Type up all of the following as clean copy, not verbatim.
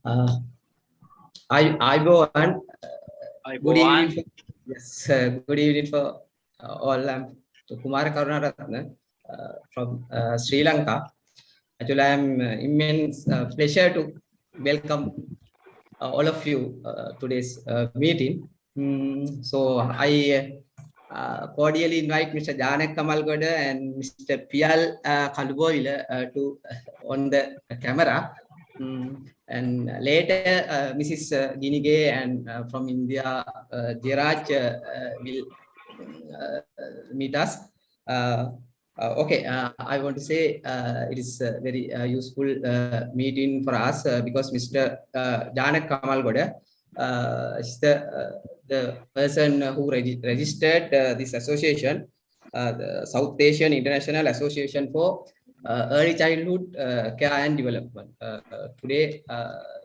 I go on. Good evening. On. Yes, good evening for all. I'm Kumara Karunaratne from Sri Lanka. Actually, I am immense pleasure to welcome all of you today's meeting. So I cordially invite Mr. Janak Kamalgoda and Mr. Pial Kaluboila to on the camera. And later, Mrs. Ginige and from India, Jiraj will meet us. Okay, I want to say it is a very useful meeting for us because Mr. Janak Kamalgoda is the person who registered this association, the South Asian International Association for Early Childhood Care and Development. Today,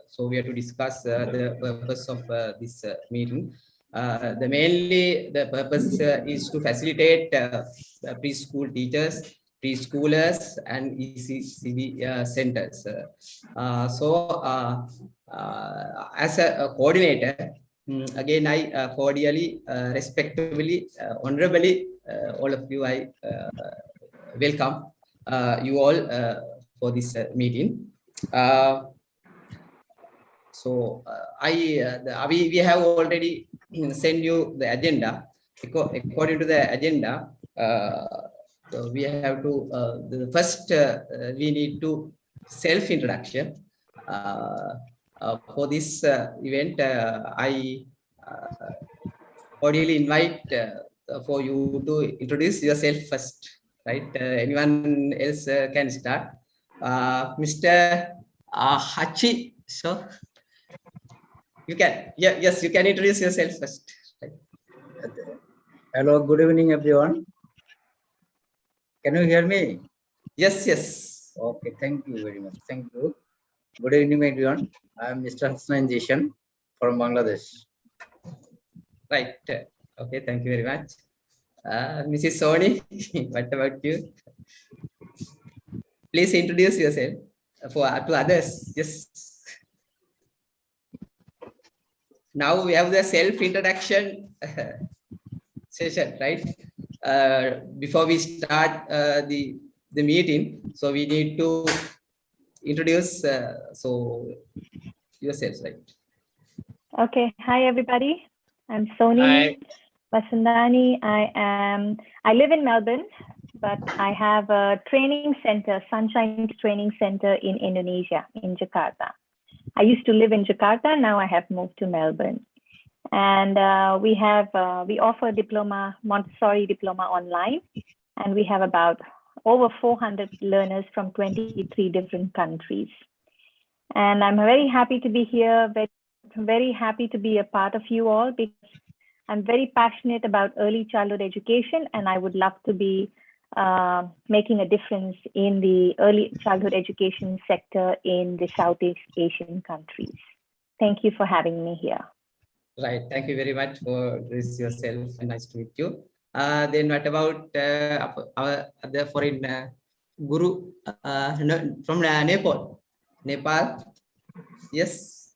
so we are to discuss the purpose of this meeting. The purpose is to facilitate preschool teachers, preschoolers, and ECCD centers. As a coordinator, again, I cordially, respectfully, honorably, all of you, I welcome you all for this meeting. We have already sent you the agenda. According to the agenda, so we have to the first we need to self-introduction. For this event, I cordially invite for you to introduce yourself first, right? Anyone else can start. Mr. Hachi, so you can, yes, you can introduce yourself first. Right? Hello, good evening, everyone. Can you hear me? Yes, yes. Okay, thank you very much. Thank you. Good evening, everyone. I am Mr. Hassan Jishan from Bangladesh. Right. Okay, thank you very much. Mrs. Soni, what about you? Please introduce yourself to others. Yes. Now we have the self-introduction session, right? Before we start the meeting, so we need to introduce yourselves, right? Okay. Hi, everybody. I'm Soni Vasundani. I live in Melbourne, but I have a training center, Sunshine Training Center in Indonesia, in Jakarta. I used to live in Jakarta. Now I have moved to Melbourne. And we offer diploma, Montessori diploma online. And we have about over 400 learners from 23 different countries. And I'm very happy to be here, very happy to be a part of you all because I'm very passionate about early childhood education, and I would love to be making a difference in the early childhood education sector in the Southeast Asian countries. Thank you for having me here. Right. Thank you very much for this yourself, and nice to meet you. Then what about our other foreign guru from Nepal? Nepal. Yes.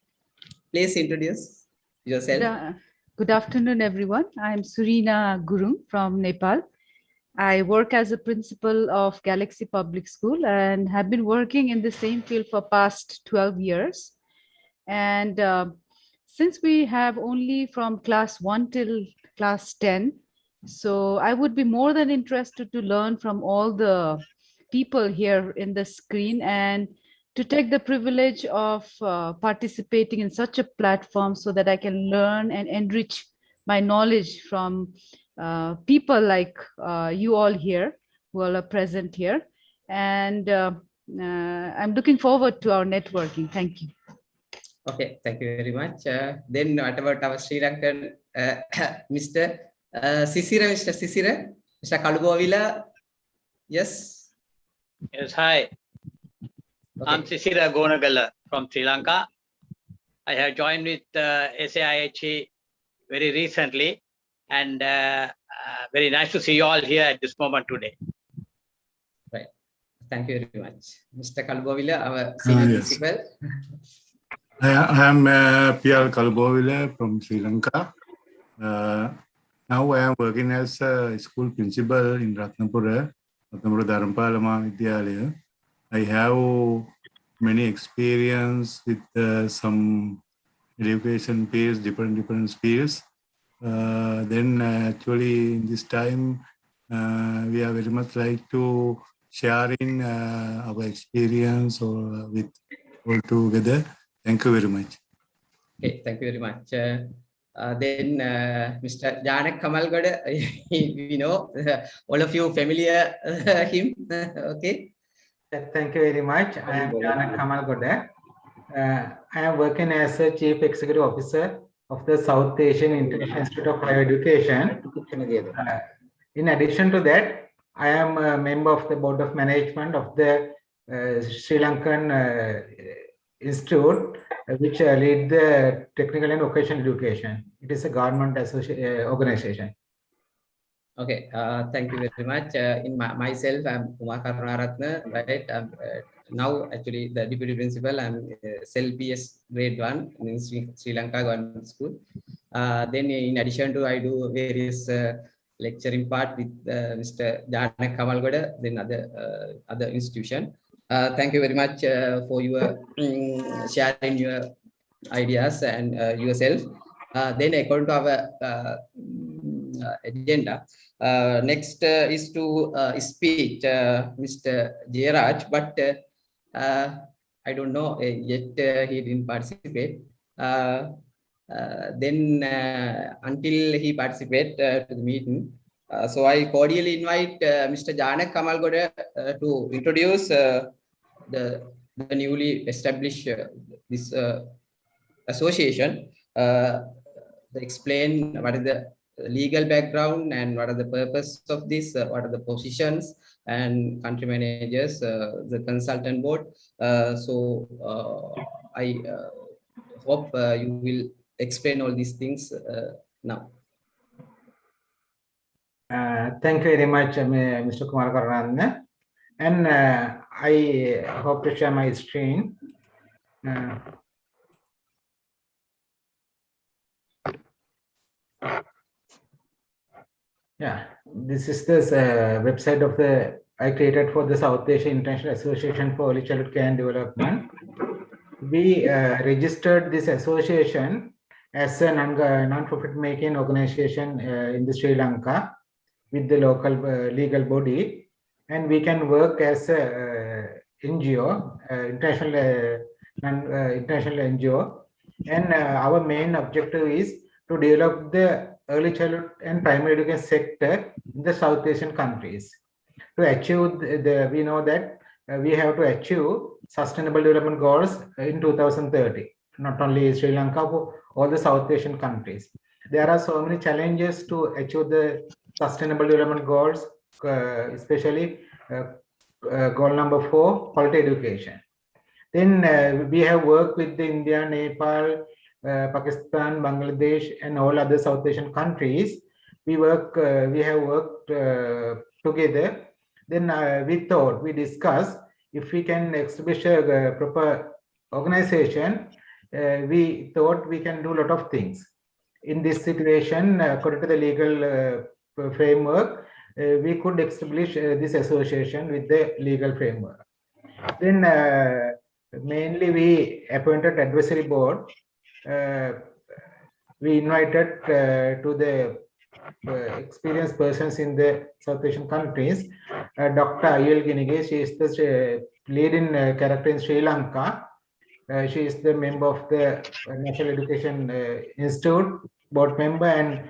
Please introduce yourself. Good afternoon, everyone. I'm Surina Gurung from Nepal. I work as a principal of Galaxy Public School and have been working in the same field for past 12 years. And since we have only from class 1 till class 10, so I would be more than interested to learn from all the people here in the screen and to take the privilege of participating in such a platform so that I can learn and enrich my knowledge from people like you all here who are present here. And I'm looking forward to our networking. Thank you. Okay, thank you very much. Then what about our Sri Lankan Mr. Sisira, Mr. Sisira, Mr. Kalubovila? Yes. Yes, hi. Okay. I'm Sisira Gonagala from Sri Lanka. I have joined with SAIHE very recently, and very nice to see you all here at this moment today. Right. Thank you very much. Mr. Kalubovila, our senior principal. I am P.R. Kalbovile from Sri Lanka. Now I am working as a school principal in Ratnapura Dharampala Mahavidyalaya. I have many experience with some education fields, different fields. Then actually in this time, we are very much like to sharing our experience or with all together. Thank you very much. Okay, thank you very much. Then Mr. Janak Kamalgada, we know all of you familiar him. Okay. Thank you very much. I am Janak Kamalgada. I am working as a Chief Executive Officer of the South Asian International Institute of Higher Education. In addition to that, I am a member of the Board of Management of the Sri Lankan Institute, which lead the technical and vocational education. It is a government organization. Okay, thank you very much. In myself, I'm Kumar Karunaratne, right? I'm now actually the deputy principal. I'm CEL-PS grade 1 in Sri Lanka Government School. Then in addition to, I do various lecturing part with Mr. Janak Kamalgoda, then other institution. Thank you very much for your sharing your ideas and yourself. Then according to our agenda, next is to speak Mr. Jairaj, but I don't know yet he didn't participate. Then until he participate to the meeting, so I cordially invite Mr. Janak Kamalgoda to introduce the newly established this association, explain what is the legal background and what are the purpose of this, what are the positions and country managers, the consultant board. So I hope you will explain all these things now. Thank you very much, Mr. Kumar Karunaratne. And I hope to share my screen. Yeah, this is the website of I created for the South Asia International Association for Early Childhood Care and Development. We registered this association as a non-profit making organization in the Sri Lanka with the local legal body, and we can work as a NGO, international NGO, and our main objective is to develop the early childhood and primary education sector in the South Asian countries. To achieve we know that we have to achieve sustainable development goals in 2030, not only Sri Lanka, but all the South Asian countries. There are so many challenges to achieve the sustainable development goals, especially goal number 4, quality education. Then we have worked with the India, Nepal, Pakistan, Bangladesh, and all other South Asian countries. We have worked together. Then we discussed if we can establish a proper organization. We thought we can do a lot of things. In this situation, according to the legal framework, we could establish this association with the legal framework. Then mainly we appointed advisory board. We invited to the experienced persons in the South Asian countries. Dr. Ayel Ginige, she is the leading character in Sri Lanka. She is the member of the National Education Institute, board member, and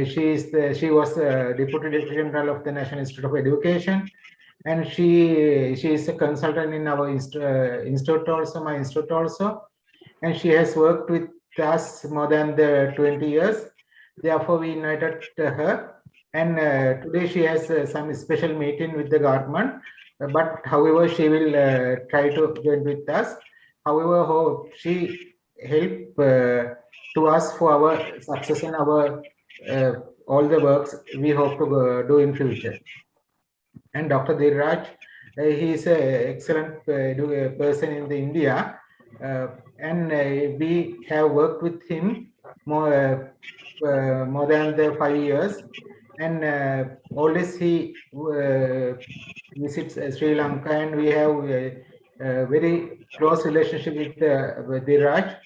she was Deputy Director General of the National Institute of Education. And she is a consultant in our institute also, my institute also, and she has worked with us more than 20 years. Therefore, we invited her, and today she has some special meeting with the government. But however, she will try to join with us. However, she helped to us for our success and our all the works we hope to do in future. And Dr. Dhiraj, he is an excellent person in India. and we have worked with him more than the 5 years, and always he visits Sri Lanka, and we have a very close relationship with Diraj,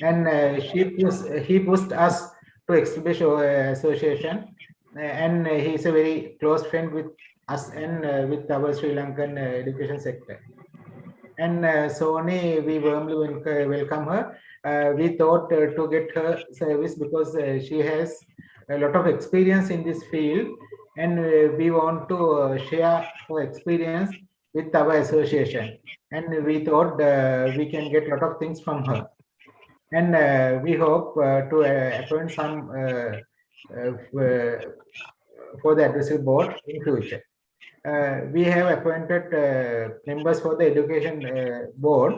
and he pushed us to establish our association, and he is a very close friend with us and with our Sri Lankan education sector. And Sony, we warmly welcome her. We thought to get her service because she has a lot of experience in this field, and we want to share her experience with our association. And we thought we can get a lot of things from her. And we hope to appoint some for the advisory board in future. We have appointed members for the education board.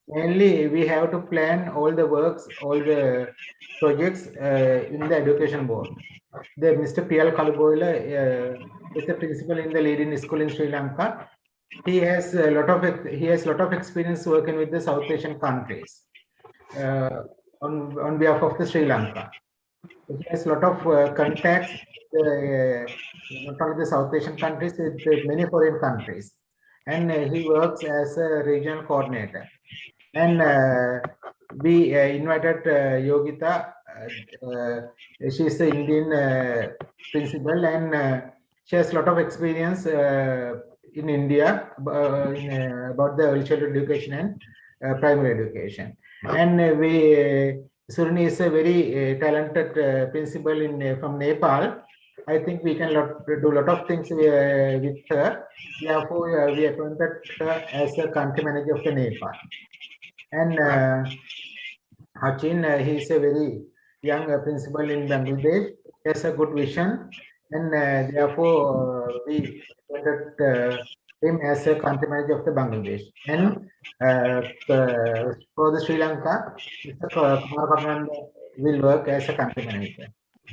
Mainly, we have to plan all the works, all the projects in the education board. The Mr. P.L. Kalboila is the principal in the leading school in Sri Lanka. He has a lot of experience working with the South Asian countries on behalf of the Sri Lanka. He has a lot of contacts, not only the South Asian countries, with many foreign countries. And he works as a regional coordinator. And we invited Yogita. She is the Indian principal, and she has a lot of experience in India about the early childhood education and primary education. And Surini is a very talented principal from Nepal. I think we can do a lot of things with her. Therefore, we appointed her as a country manager of the Nepal. And Hachin, he is a very young principal in Bangladesh. He has a good vision, and therefore we appointed him as a country manager of the Bangladesh. And for the Sri Lanka, Mr. Kumar Karnanda will work as a country manager.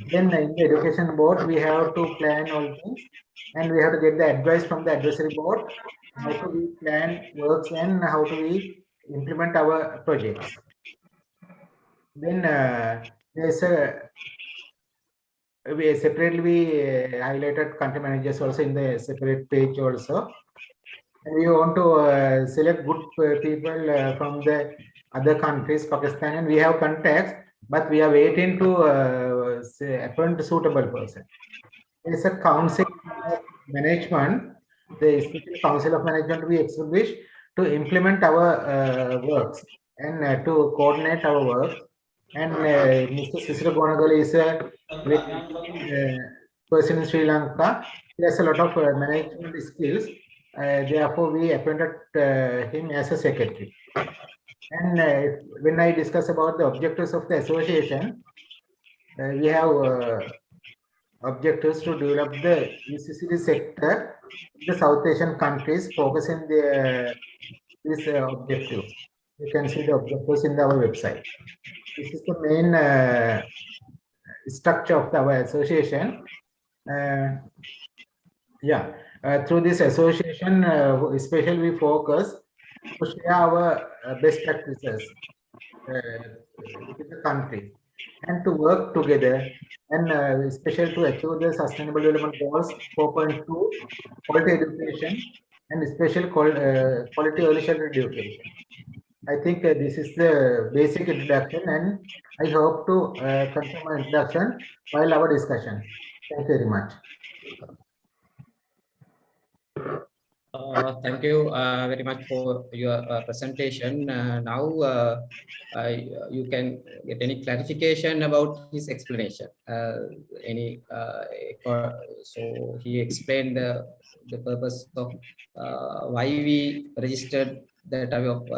Then in the education board, we have to plan all things, and we have to get the advice from the advisory board. How do we plan works and how do we implement our projects? Then there's we separately highlighted country managers also in the separate page also. And we want to select good people from the other countries, Pakistan, and we have contacts, but we are waiting to appoint a suitable person. There's a council of management, the special council of management we established to implement our works and to coordinate our work. And Mr. Sisra Gonagal is a person in Sri Lanka. He has a lot of management skills. Therefore, we appointed him as a secretary. And when I discuss about the objectives of the association, we have objectives to develop the UCCD sector in the South Asian countries, focusing these objectives. You can see the objectives in our website. This is the main structure of our association. Through this association, especially we focus to share our best practices with the country and to work together, and especially to achieve the Sustainable Development Goals 4.2, quality education, and especially quality early childhood education. I think this is the basic introduction, and I hope to continue my introduction while our discussion. Thank you very much. Thank you very much for your presentation. Now you can get any clarification about his explanation. So he explained the purpose of why we registered that type of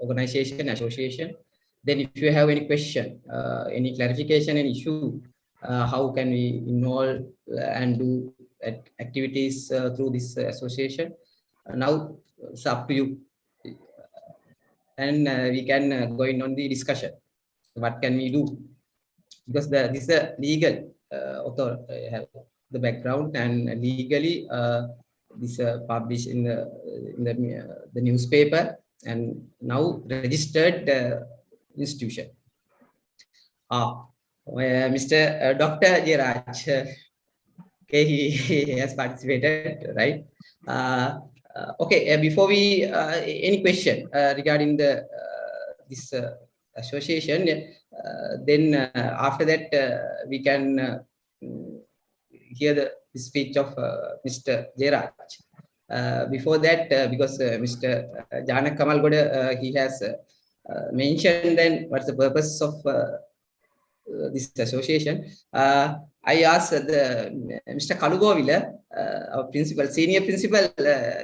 organization, association. Then if you have any question, any clarification, any issue, how can we involve and do activities through this association? Now it's up to you, and we can go in on the discussion. What can we do? Because this is a legal authority, have the background, and legally this published in the newspaper. and now registered institution. Mr. Dr. Jiraj, okay, he has participated, right? Okay, before we, any question regarding the this association, then after that we can hear the speech of Mr. Jairaj. Before that, because Mr. Janak Kamalgoda, he has mentioned then what's the purpose of this association. I asked Mr. Kalugovila, our principal, senior principal,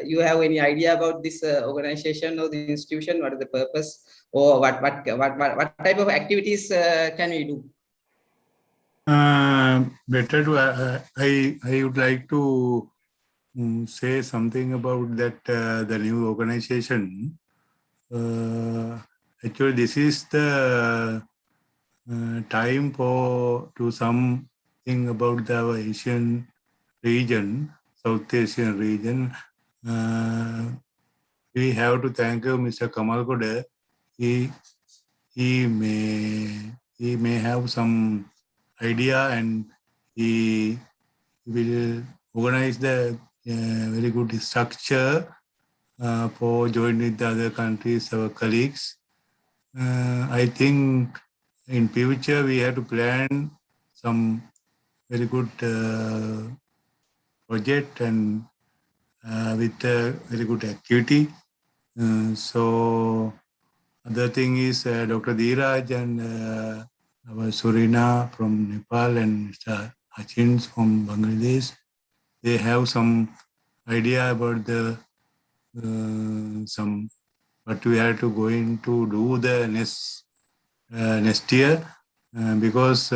you have any idea about this organization or the institution? What is the purpose, or what type of activities can we do? Better to I would like to say something about that the new organization. Actually, this is the time for to something about the Asian region, South Asian region. We have to thank Mr. Kamal Kode. He may have some idea, and he will organize the very good structure for joining with the other countries, our colleagues. I think in future we have to plan some very good project and with a very good activity. So other thing is Dr. Dheeraj and our Surina from Nepal and Mr. Achins from Bangladesh, they have some idea about the some what we have to going to do the next year, because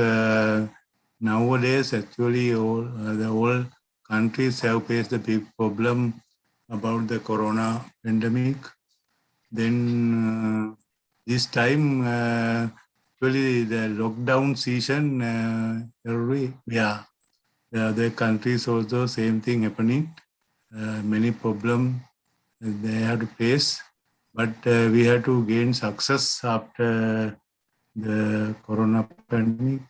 nowadays actually all countries have faced a big problem about the corona pandemic. Then this time actually the lockdown season, the other countries also same thing happening. Many problems they have to face, but we have to gain success after the corona pandemic.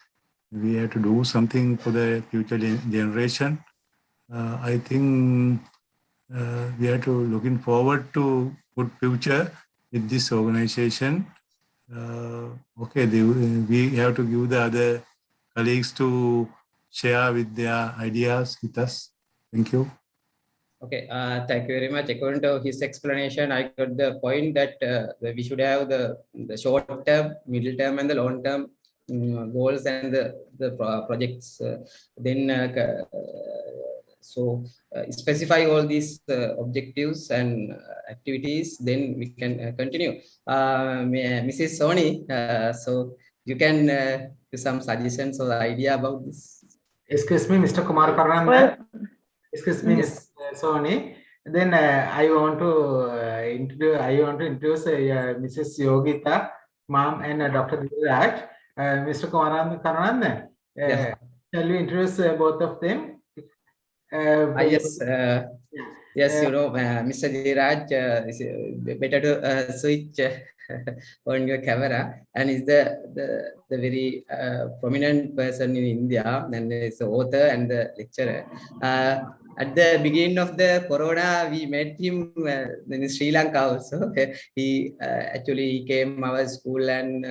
We have to do something for the future generation. I think we are to looking forward to good future with this organization. Okay, we have to give the other colleagues to share with their ideas with us. Thank you. Okay, thank you very much. According to his explanation, I got the point that we should have the short term, middle term, and the long term goals and the projects. Then specify all these objectives and activities. Then we can continue. Mrs. Soni, so you can give some suggestions or idea about this. Excuse me, Mr. Kumar Karnanda. Well, excuse me, Ms. Soni. Then I want to introduce Mrs. Yogita, Ma'am, and Dr. Dheeraj. Mr. Kumar Karnanda, Yes. shall we introduce both of them? Yes, yes, you know, Mr. Dheeraj, it's better to switch on your camera, and is the very prominent person in India, and is the author and the lecturer. At the beginning of the corona, we met him in Sri Lanka also. He actually came our school, and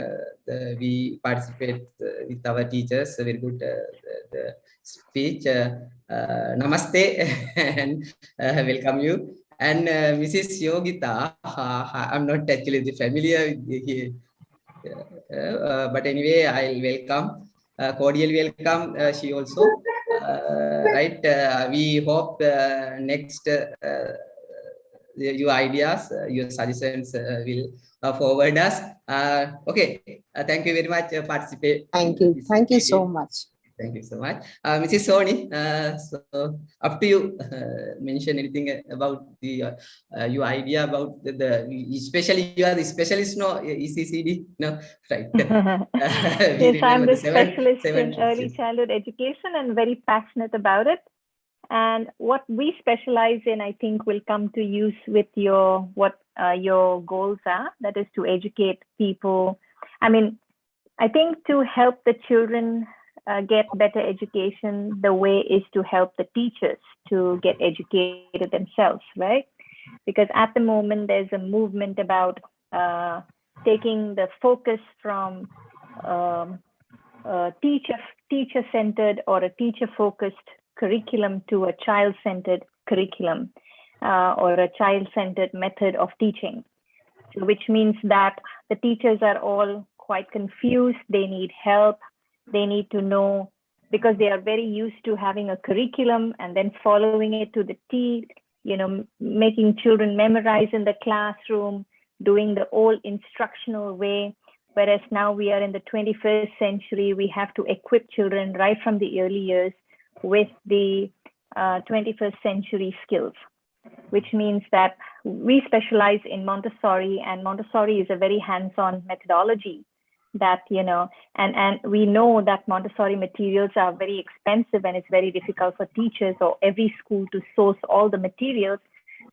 we participate with our teachers. Very good the speech. Namaste and welcome you. And Mrs. Yogita, I'm not actually familiar with here, but anyway, I'll welcome, cordially welcome she also. Right, we hope next your ideas, your suggestions will forward us. Okay, thank you very much. Participate. Thank you so much. Thank you so much. Mrs. Soni, so up to you. Mention anything about the your idea about the especially you are the specialist, no, ECCD, no, right? Yes, I'm the specialist in early childhood education and very passionate about it. And what we specialize in, I think, will come to use with your what your goals are, that is to educate people. I mean, I think to help the children get better education, the way is to help the teachers to get educated themselves, right? Because at the moment there's a movement about taking the focus from teacher-centered or a teacher-focused curriculum to a child-centered curriculum or a child-centered method of teaching. So which means that the teachers are all quite confused. They need help. They need to know, because they are very used to having a curriculum and then following it to the T, making children memorize in the classroom, doing the old instructional way. Whereas now we are in the 21st century, we have to equip children right from the early years with the 21st century skills, which means that we specialize in Montessori, and Montessori is a very hands-on methodology that, and we know that Montessori materials are very expensive and it's very difficult for teachers or every school to source all the materials.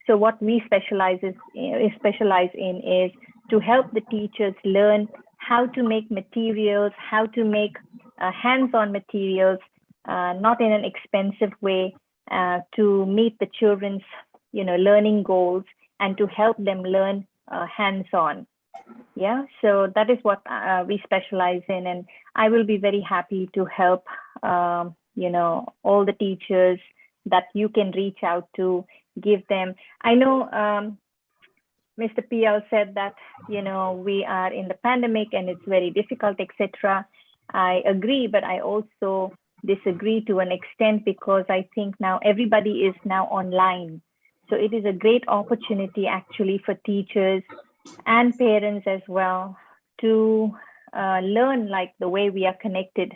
So what we specialize in is to help the teachers learn how to make materials, how to make hands-on materials, not in an expensive way, to meet the children's learning goals and to help them learn hands-on. Yeah, so that is what we specialize in, and I will be very happy to help all the teachers that you can reach out to, give them. I know Mr. PL said that we are in the pandemic and it's very difficult, etc. I agree, but I also disagree to an extent, because I think now everybody is now online. So it is a great opportunity actually for teachers and parents as well to learn like the way we are connected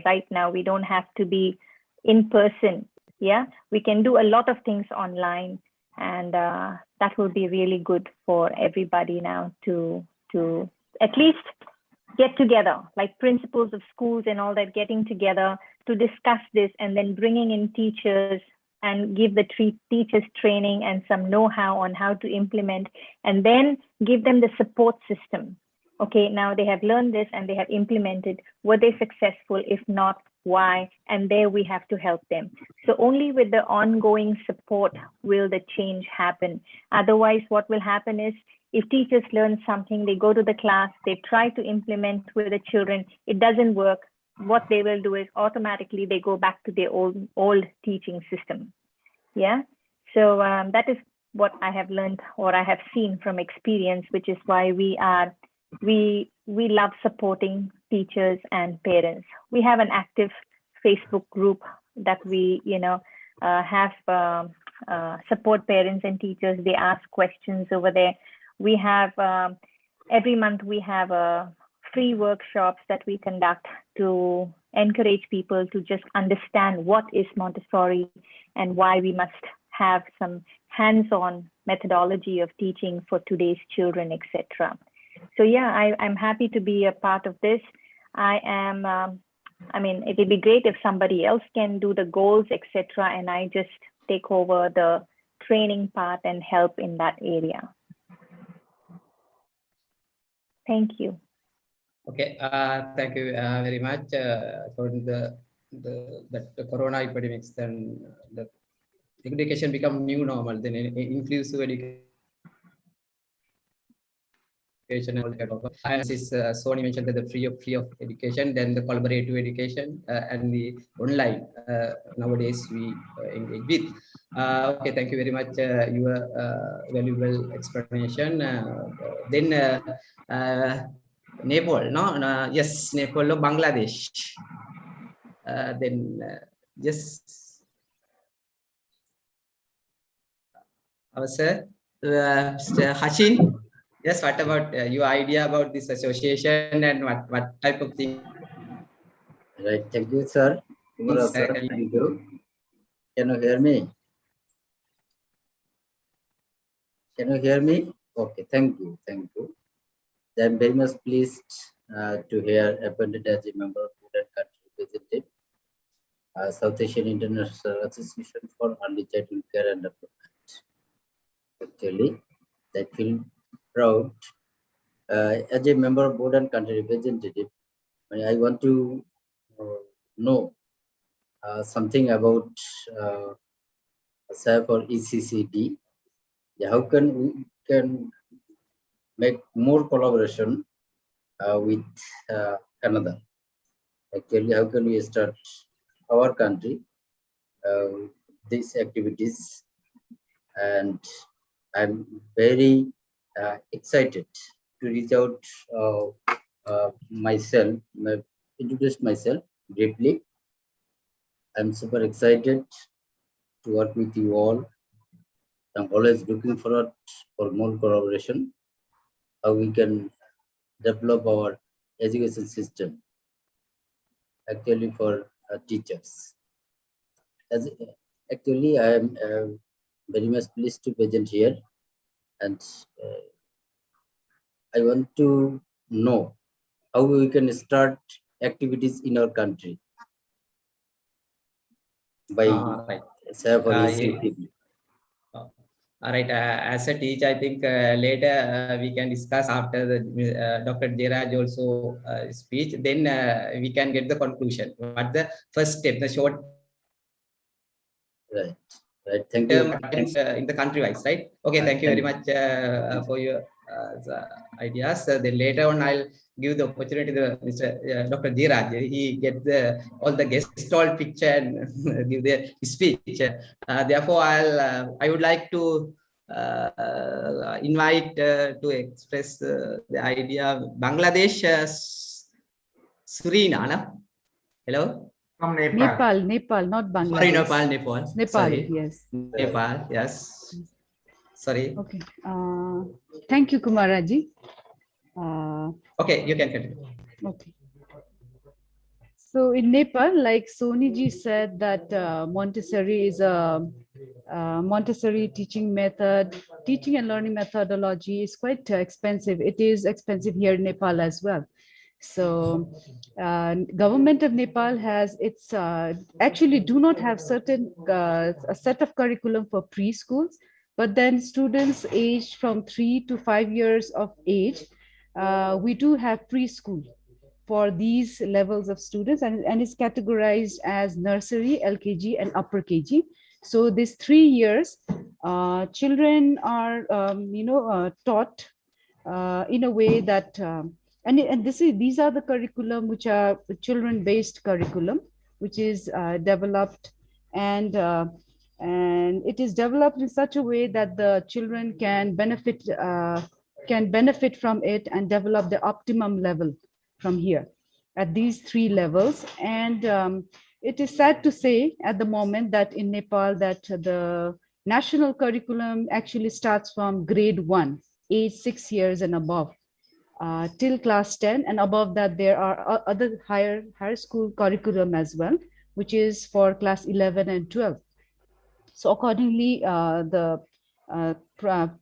right now. We don't have to be in person. Yeah, we can do a lot of things online, and that will be really good for everybody now to at least get together, like principals of schools and all that, getting together to discuss this, and then bringing in teachers and give the teachers training and some know-how on how to implement, and then give them the support system. Okay, now they have learned this and they have implemented. Were they successful? If not, why? And there we have to help them. So only with the ongoing support will the change happen. Otherwise, what will happen is, if teachers learn something, they go to the class, they try to implement with the children, it doesn't work. What they will do is automatically they go back to their old teaching system. Yeah, so that is what I have learned, or I have seen from experience, which is why we love supporting teachers and parents. We have an active Facebook group that we have support parents and teachers. They ask questions over there. We have every month we have free workshops that we conduct to encourage people to just understand what is Montessori and why we must have some hands-on methodology of teaching for today's children, etc. So yeah, I'm happy to be a part of this. I mean, it would be great if somebody else can do the goals, etc., and I just take over the training part and help in that area. Thank you. Okay, thank you very much for the corona epidemics. Then the education become new normal. Then inclusive education. As is Sony mentioned, that the free of education, then the collaborative education and the online nowadays we engage with. Okay, thank you very much. Your valuable explanation. Then Nepal, no? Yes, Nepal, Bangladesh. Then yes, sir, Mr. Hashin. Yes, what about your idea about this association and what type of thing? Right, thank you, sir. Sir, thank you. Can you hear me? Can you hear me? Okay, thank you, thank you. I'm very much pleased to hear appointed as a member of Food and Country Representative, South Asian International Association for Early Childhood Care and Development. Actually, I feel proud. As a member of board and country representative, I want to know something about SAP or ECCD. How can we can make more collaboration with Canada? Actually, how can we start our country these activities? And I'm very excited to reach out myself, introduce myself briefly. I'm super excited to work with you all. I'm always looking forward for more collaboration, how we can develop our education system actually for teachers. As actually, I am very much pleased to present here, and I want to know how we can start activities in our country by Right. SAP or Yeah. ECCD. All right. As a teacher, I think later we can discuss after the Dr. Jairaj also speech. Then we can get the conclusion. But the first step, the short Right. Right. Thank you. In the country wise, right? Okay. Thank you very much for your ideas. Then later on, I'll give the opportunity to Mr. Dr. Jairaj. He get all the guest all picture and give the speech. Therefore, I would like to invite to express the idea of Bangladesh, Surina. No? Hello. From Nepal. Nepal, not Sorry, Bangladesh. Nepal. Nepal, Sorry. yes. Nepal, yes. Sorry. Okay. Thank you, Kumaraji. Okay, you can continue. Okay. So in Nepal, like Soniji said, that Montessori is a Montessori teaching method, teaching and learning methodology is quite expensive. It is expensive here in Nepal as well. So government of Nepal has its actually do not have certain a set of curriculum for preschools, but then students aged from 3 to 5 years of age, we do have preschool for these levels of students, and it's categorized as nursery, LKG, and upper KG. So these 3 years, children are taught in a way that and these are the curriculum which are children-based curriculum, which is developed and it is developed in such a way that the children can benefit from it and develop the optimum level from here at these 3 levels. And it is sad to say at the moment that in Nepal that the national curriculum actually starts from grade 1, age 6 years and above, till class 10, and above that there are other higher school curriculum as well, which is for class 11 and 12. So accordingly, the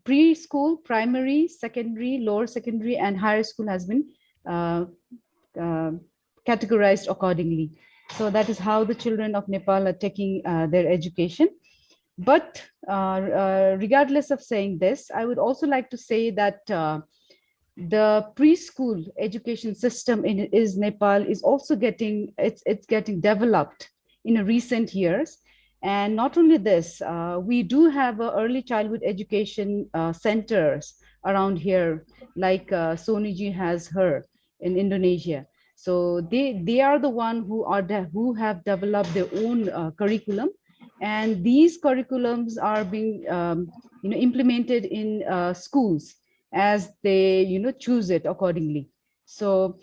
preschool, primary, secondary, lower secondary, and higher school has been categorized accordingly. So that is how the children of Nepal are taking their education. But regardless of saying this, I would also like to say that the preschool education system in Nepal is also getting developed in recent years. And not only this, we do have early childhood education centers around here, like Soniji has her in Indonesia. So they are the one who have developed their own curriculum, and these curriculums are being implemented in schools as they choose it accordingly. So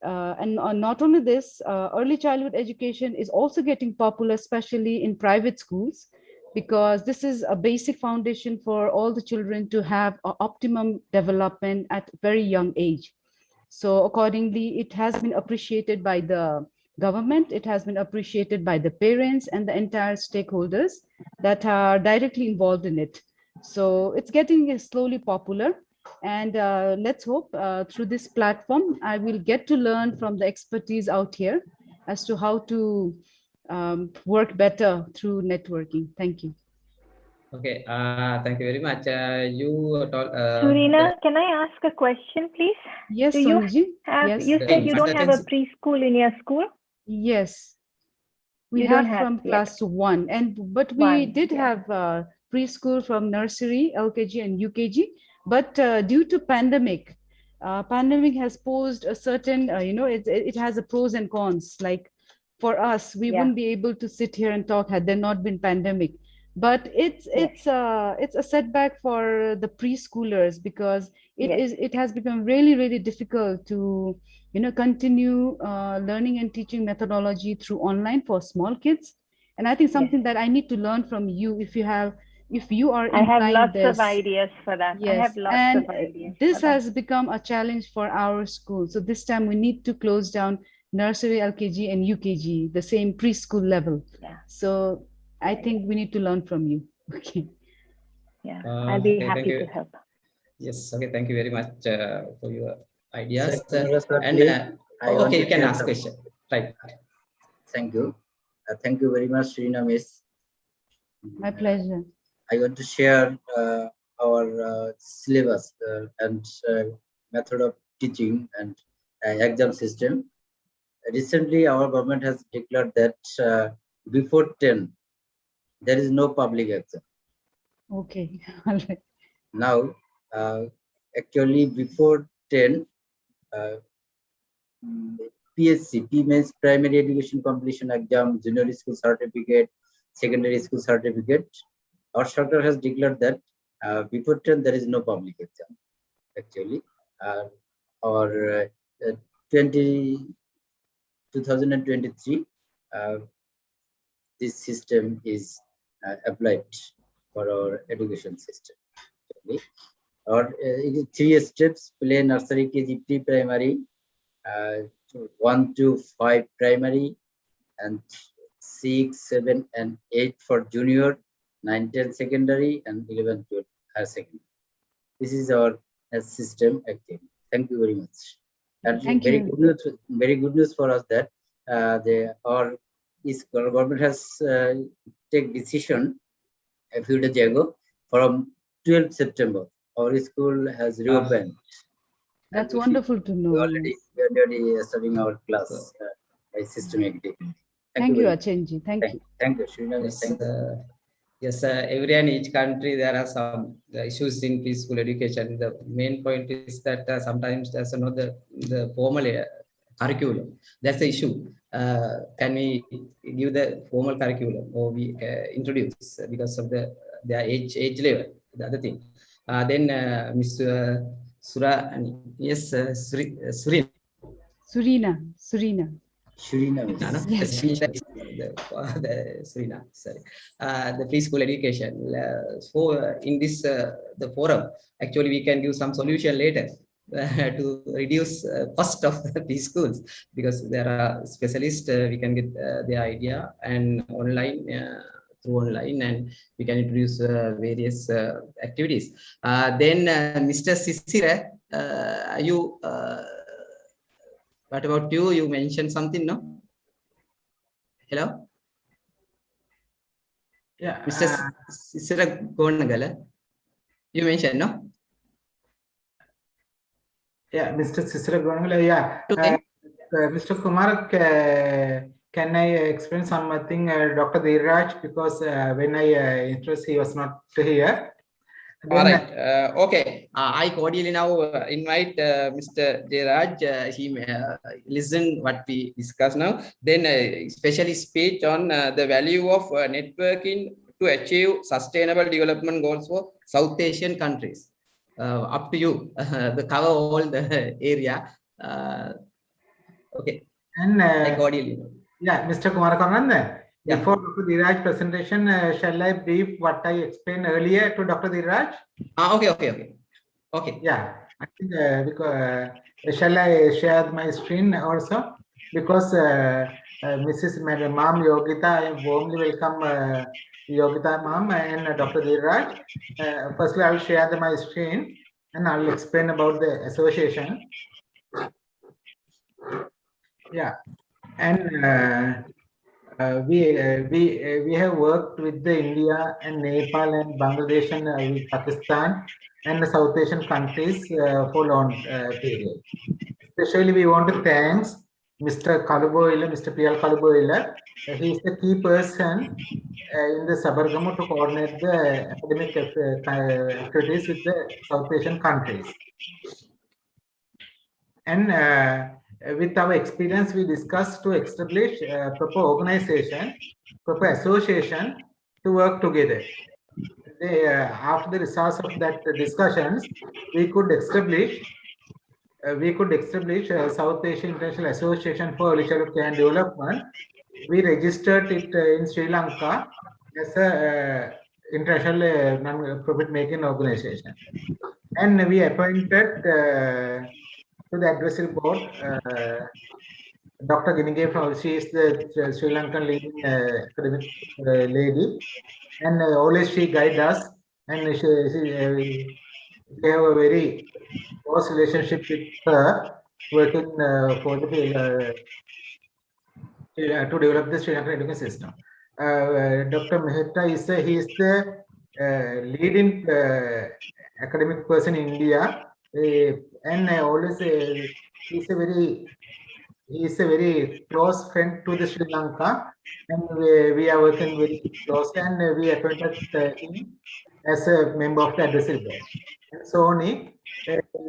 and not only this, early childhood education is also getting popular, especially in private schools, because this is a basic foundation for all the children to have optimum development at very young age. So accordingly, it has been appreciated by the government, it has been appreciated by the parents and the entire stakeholders that are directly involved in it. So it's getting slowly popular. And let's hope through this platform, I will get to learn from the expertise out here as to how to work better through networking. Thank you. Okay, thank you very much. You told. Surina, can I ask a question, please? Yes, Do you Soniji. have? Yes. You said you don't have a preschool in your school. Yes. We You don't have have from yet. class 1, but we One, did yeah. have preschool from nursery, LKG, and UKG. But due to pandemic, pandemic has posed a certain, it has a pros and cons. Like for us, we Yeah. wouldn't be able to sit here and talk had there not been pandemic. But it's a setback for the preschoolers because it has become really difficult to continue learning and teaching methodology through online for small kids. And I think something that I need to learn from you, if you are I have implying lots this. of ideas for that. I Yes, have lots and of ideas. this for that. has become a challenge for our school. So this time we need to close down nursery, LKG, and UKG, the same preschool level. Yeah. So I think we need to learn from you. Okay. Yeah, I'll be Okay, thank happy you. to help. Yes, okay, thank you very much for your ideas. Sir, Okay, you can ask question. Right. Thank you. Thank you very much, Srina Miss. My pleasure. I want to share our syllabus and method of teaching and exam system. Recently, our government has declared that before 10, there is no public exam. Okay. All right. Now, actually, before 10, PSC, P means Primary Education Completion Exam, Junior School Certificate, Secondary School Certificate. Our Sarkar has declared that before 10, there is no public exam. Actually, or 2023, this system is applied for our education system. Okay. Or it is 3 steps: play, nursery, KG, pre-primary, 1 to 5 primary, and 6, 7, and 8 for junior, 9, 10 secondary, and 11, 12 higher secondary. This is our system actually. Thank you very much. And Thank very you. good news for us that our government has take decision a few days ago. From 12th September, our school has reopened. That's wonderful to know. We are already serving our class by systematically. Thank you, Achenji. Thank you. Thank you, Srinath. Yes, Thank you. yes, every and each country there are some issues in preschool education. The main point is that sometimes there's not the formal curriculum. That's the issue. Can we give the formal curriculum or we introduce because of their age level? The other thing. Then Mr. Yes, Surina. Srina. Yes. Surina, sorry. The preschool education. So in this the forum, actually we can give some solution later to reduce cost of the preschools because there are specialists. We can get the idea and online. Through online, and we can introduce various activities. Then Mr. Sisira, you what about you? You mentioned something, no? Hello? Yeah. Mr. Sisira Gonagala, you mentioned, no? Yeah, Mr. Sisira Gonagala, yeah. Okay. Mr. Kumar, can I explain something, Dr. Dheeraj, because when I introduced, he was not here. All right. Okay. I cordially now invite Mr. Dheeraj. He listen what we discuss now. Then especially speech on the value of networking to achieve sustainable development goals for South Asian countries. Up to you. The cover all the area. Okay. And I cordially. yeah, Mr. Kumar Kannan, Yeah. before Dr. Dheeraj presentation, shall I brief what I explained earlier to Dr. Dheeraj? Okay. Yeah, I think because shall I share my screen also? Because Mrs. Ma'am Yogita, I warmly welcome Yogita Ma'am and Dr. Dheeraj. Firstly, I will share my screen and I will explain about the association. Yeah, and we have worked with the India and Nepal and Bangladesh and with Pakistan and the South Asian countries for long period. Especially we want to thank Mr. Kaluboila, Mr. P.L. Kaluboila. He is the key person in the Sabargamu to coordinate the academic activities with the South Asian countries. And with our experience, we discussed to establish a proper organization, proper association to work together. After the results of that discussions, we could establish South Asian International Association for Early Childhood Care and Development. We registered it in Sri Lanka as a international non-profit making organization, and we appointed to the advisory board Dr. Ginige from, she is the Sri Lankan leading academic lady, and always she guides us, and we have a very close relationship with her, working for the to develop the Sri Lankan education system. Dr. Mehta is the leading academic person in India, and always he is a very close friend to the Sri Lanka, and we are working very close, and we appointed him as a member of the advisory board. And Sony,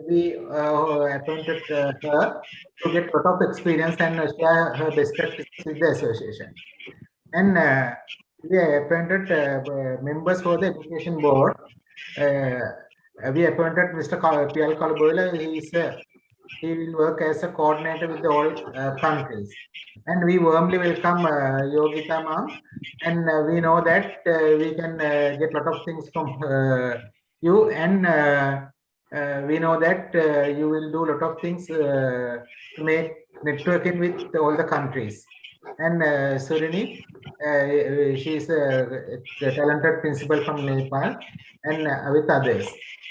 we appointed her to get a lot of experience and share her best practices with the association. And we appointed members for the education board. We appointed Mr. P.L. Kalboila. He will work as a coordinator with all countries. And we warmly welcome Yogita ma'am. And we know that we can get a lot of things from you. And we know that you will do a lot of things to make networking with all the countries. And Surini, she is a talented principal from Nepal, and with others.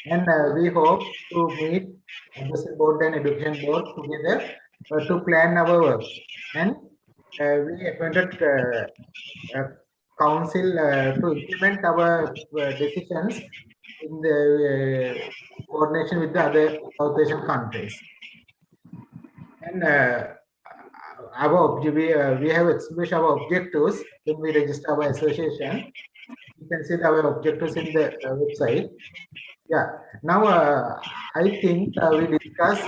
And we hope to meet advisory board and education board together to plan our work. And we appointed council to implement our decisions in the coordination with the other South Asian countries. And we have established our objectives when we register our association. You can see our objectives in the website. Yeah. Now I think we discuss.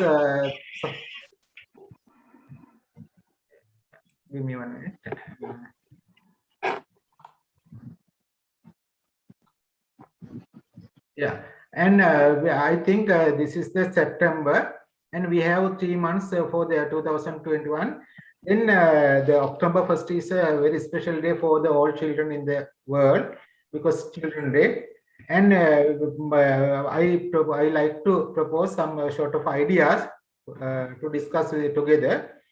Give me 1 minute. Yeah, and I think this is the September, and we have 3 months for the 2021. Then the October 1st is a very special day for the all children in the world, because Children Day. And I like to propose some sort of ideas to discuss together.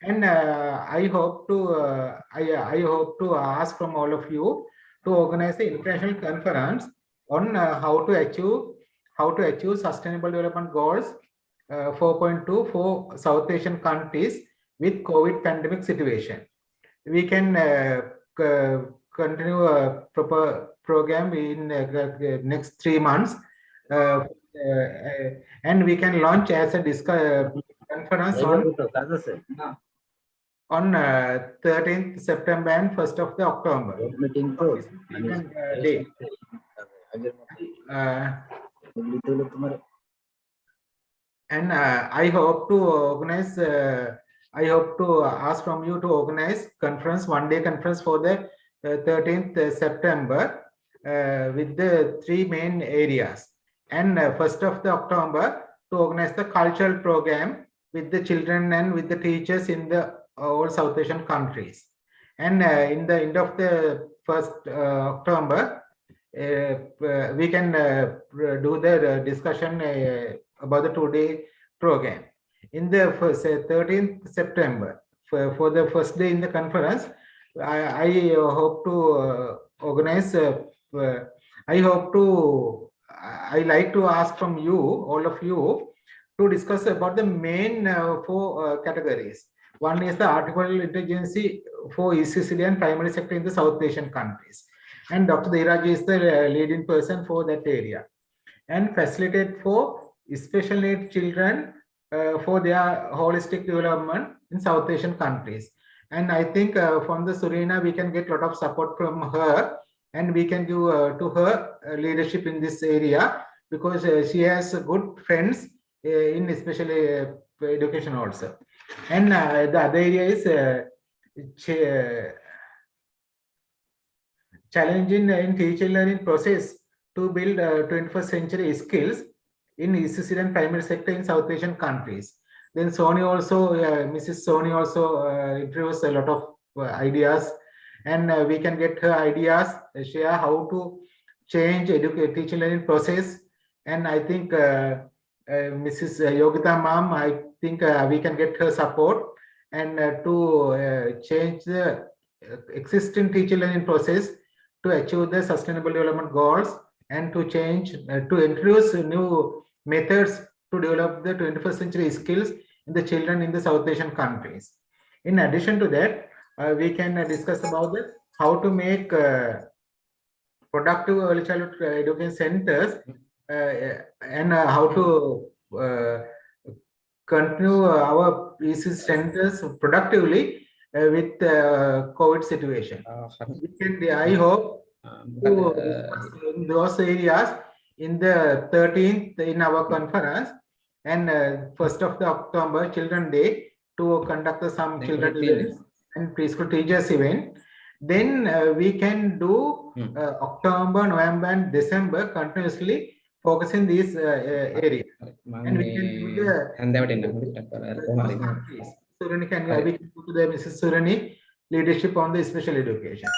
And I hope to ask from all of you to organize an international conference on how to achieve sustainable development goals 4.2 for South Asian countries with COVID pandemic situation. We can continue a proper program in next 3 months, and we can launch as a conference on 13th September and 1st of the October. Day. And I hope to organize. I hope to ask from you to organize conference, one-day conference for the 13th September with the 3 main areas. And 1st of the October to organize the cultural program with the children and with the teachers in the all South Asian countries. And in the end of the 1st October, we can do the discussion about the 2-day program. In the 13th September, for the first day in the conference, I hope to organize. I like to ask from you, all of you, to discuss about the main 4 categories. One is the artificial intelligence for ECCD and primary sector in the South Asian countries. And Dr. Dheeraj is the leading person for that area. And facilitate for special needs children for their holistic development in South Asian countries. And I think from the Surina, we can get a lot of support from her, and we can give to her leadership in this area, because she has good friends in especially education also. And the other area is challenging in teaching learning process to build 21st century skills in ECC and primary sector in South Asian countries. Then Sony also, Mrs. Sony also introduced a lot of ideas, and we can get her ideas, share how to change teaching learning process. And I think Mrs. Yogita ma'am, I think we can get her support, and to change the existing teaching learning process to achieve the sustainable development goals, and to change, to introduce new methods to develop the 21st century skills in the children in the South Asian countries. In addition to that, we can discuss about how to make productive early childhood education centers, and how to continue our ECC centers productively with COVID situation. We can, I hope to discuss in those areas in the 13th in our conference, and 1st of the October Children Day, to conduct some children events and preschool teachers event. Then we can do October, November, and December continuously focusing this area. And we can do Surani can, we can go to the Mrs. Surani leadership on the special education.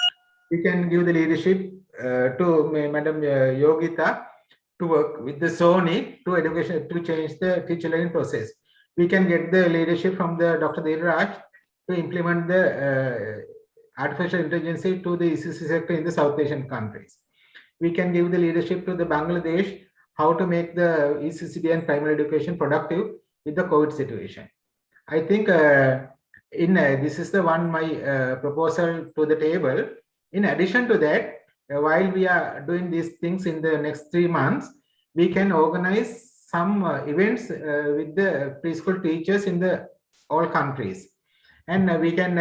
We can give the leadership to Madam Yogita to work with the Sony to education to change the teacher learning process. We can get the leadership from the Dr. Dheeraj to implement the artificial intelligence to the ECC sector in the South Asian countries. We can give the leadership to the Bangladesh how to make the ECCD and primary education productive with the COVID situation. I think this is the one my proposal to the table. In addition to that, while we are doing these things in the next 3 months, we can organize some events with the preschool teachers in the all countries. And we can,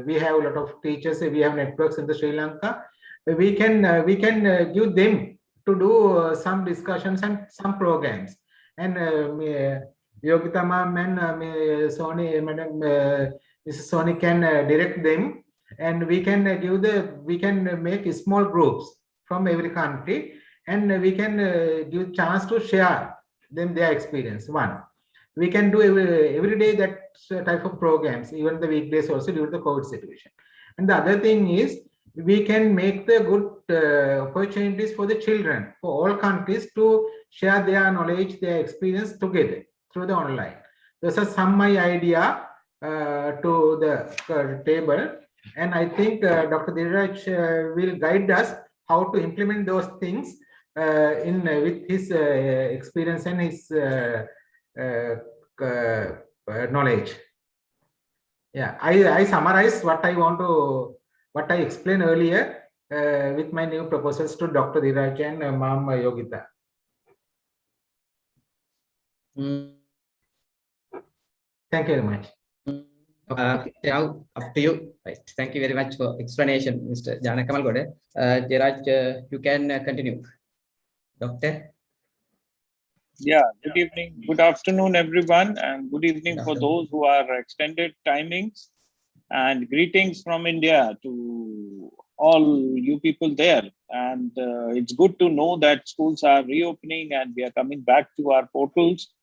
we have a lot of teachers, we have networks in the Sri Lanka. We can give them to do some discussions and some programs. And Yogita ma'am and Sony, Madam Mrs. Sony can direct them, and we can give the, we can make small groups from every country, and we can give chance to share them their experience. One, we can do every day that type of programs, even the weekdays also due to the COVID situation. And the other thing is, we can make the good opportunities for the children, for all countries to share their knowledge, their experience together through the online. Those are some my idea to the table, and I think Dr. Dheeraj will guide us how to implement those things in with his experience and his knowledge. Yeah, I summarize what I want to, what I explained earlier with my new proposals to Dr. Dheeraj and Ma'am Yogita. Thank you very much. Now up to you. Right. Thank you very much for explanation, Mr. Janakamalgode. Dheeraj, you can continue. Doctor. Yeah, good evening, good afternoon, everyone, and good evening for those who are extended timings, and greetings from India to all you people there. And it's good to know that schools are reopening and we are coming back to our portals.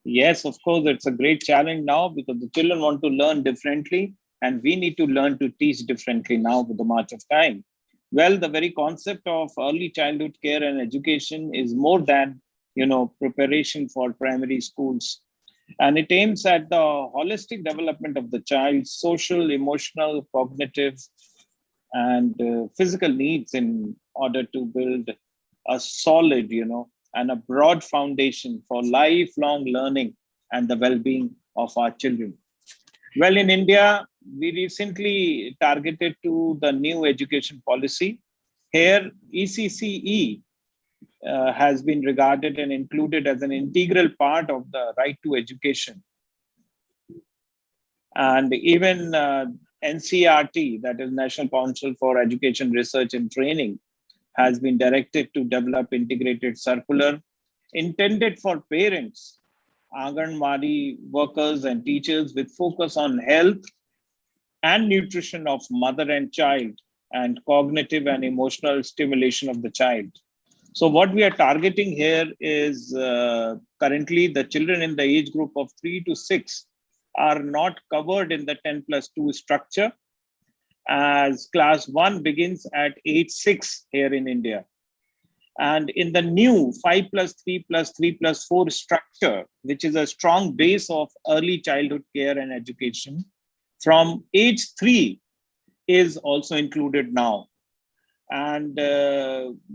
Yes, of course, it's a great challenge now because the children want to learn differently, and we need to learn to teach differently now with the march of time. Well, the very concept of early childhood care and education is more than, you know, preparation for primary schools. And it aims at the holistic development of the child's social, emotional, cognitive, and physical needs in order to build a solid, you know, and a broad foundation for lifelong learning and the well-being of our children. Well, in India, we recently targeted to the new education policy. Here, ECCE has been regarded and included as an integral part of the right to education. And even NCRT, that is National Council for Education Research and Training, has been directed to develop integrated circular intended for parents, Anganwadi workers and teachers with focus on health and nutrition of mother and child and cognitive and emotional stimulation of the child. So what we are targeting here is currently the children in the age group of 3 to 6 are not covered in the 10+2 structure, as class 1 begins at age 6 here in India. And in the new 5+3+3+4 structure, which is a strong base of early childhood care and education, from age 3 is also included now, and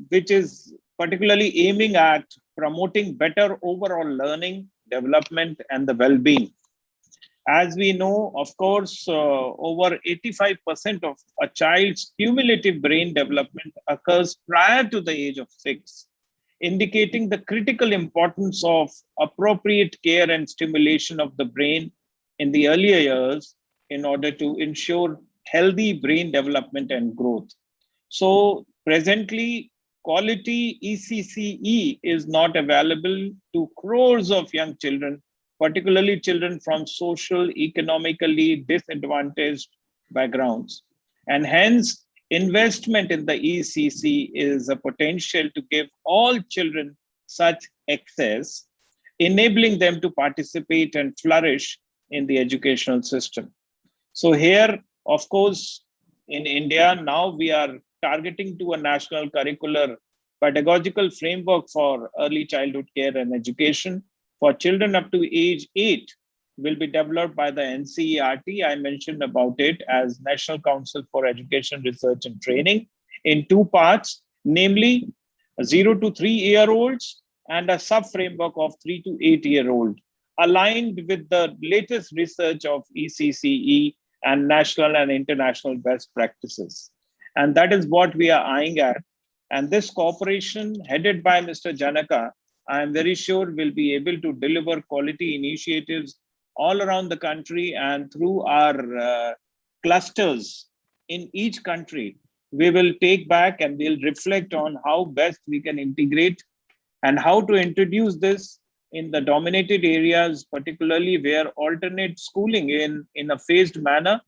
which is particularly aiming at promoting better overall learning, development, and the well-being. As we know, of course, over 85% of a child's cumulative brain development occurs prior to the age of 6, indicating the critical importance of appropriate care and stimulation of the brain in the earlier years in order to ensure healthy brain development and growth. So presently, quality ECCE is not available to crores of young children, particularly children from social, economically disadvantaged backgrounds. And hence, investment in the ECC is a potential to give all children such access, enabling them to participate and flourish in the educational system. So here, of course, in India, now we are targeting to a national curricular pedagogical framework for early childhood care and education for children up to age 8 will be developed by the NCERT. I mentioned about it as National Council for Education Research and Training in 2 parts, namely 0 to 3-year-olds and a sub-framework of 3 to 8-year-old, aligned with the latest research of ECCE and national and international best practices. And that is what we are eyeing at. And this cooperation headed by Mr. Janaka, I am very sure will be able to deliver quality initiatives all around the country, and through our clusters in each country, we will take back and we'll reflect on how best we can integrate and how to introduce this in the dominated areas, particularly where alternate schooling in a phased manner,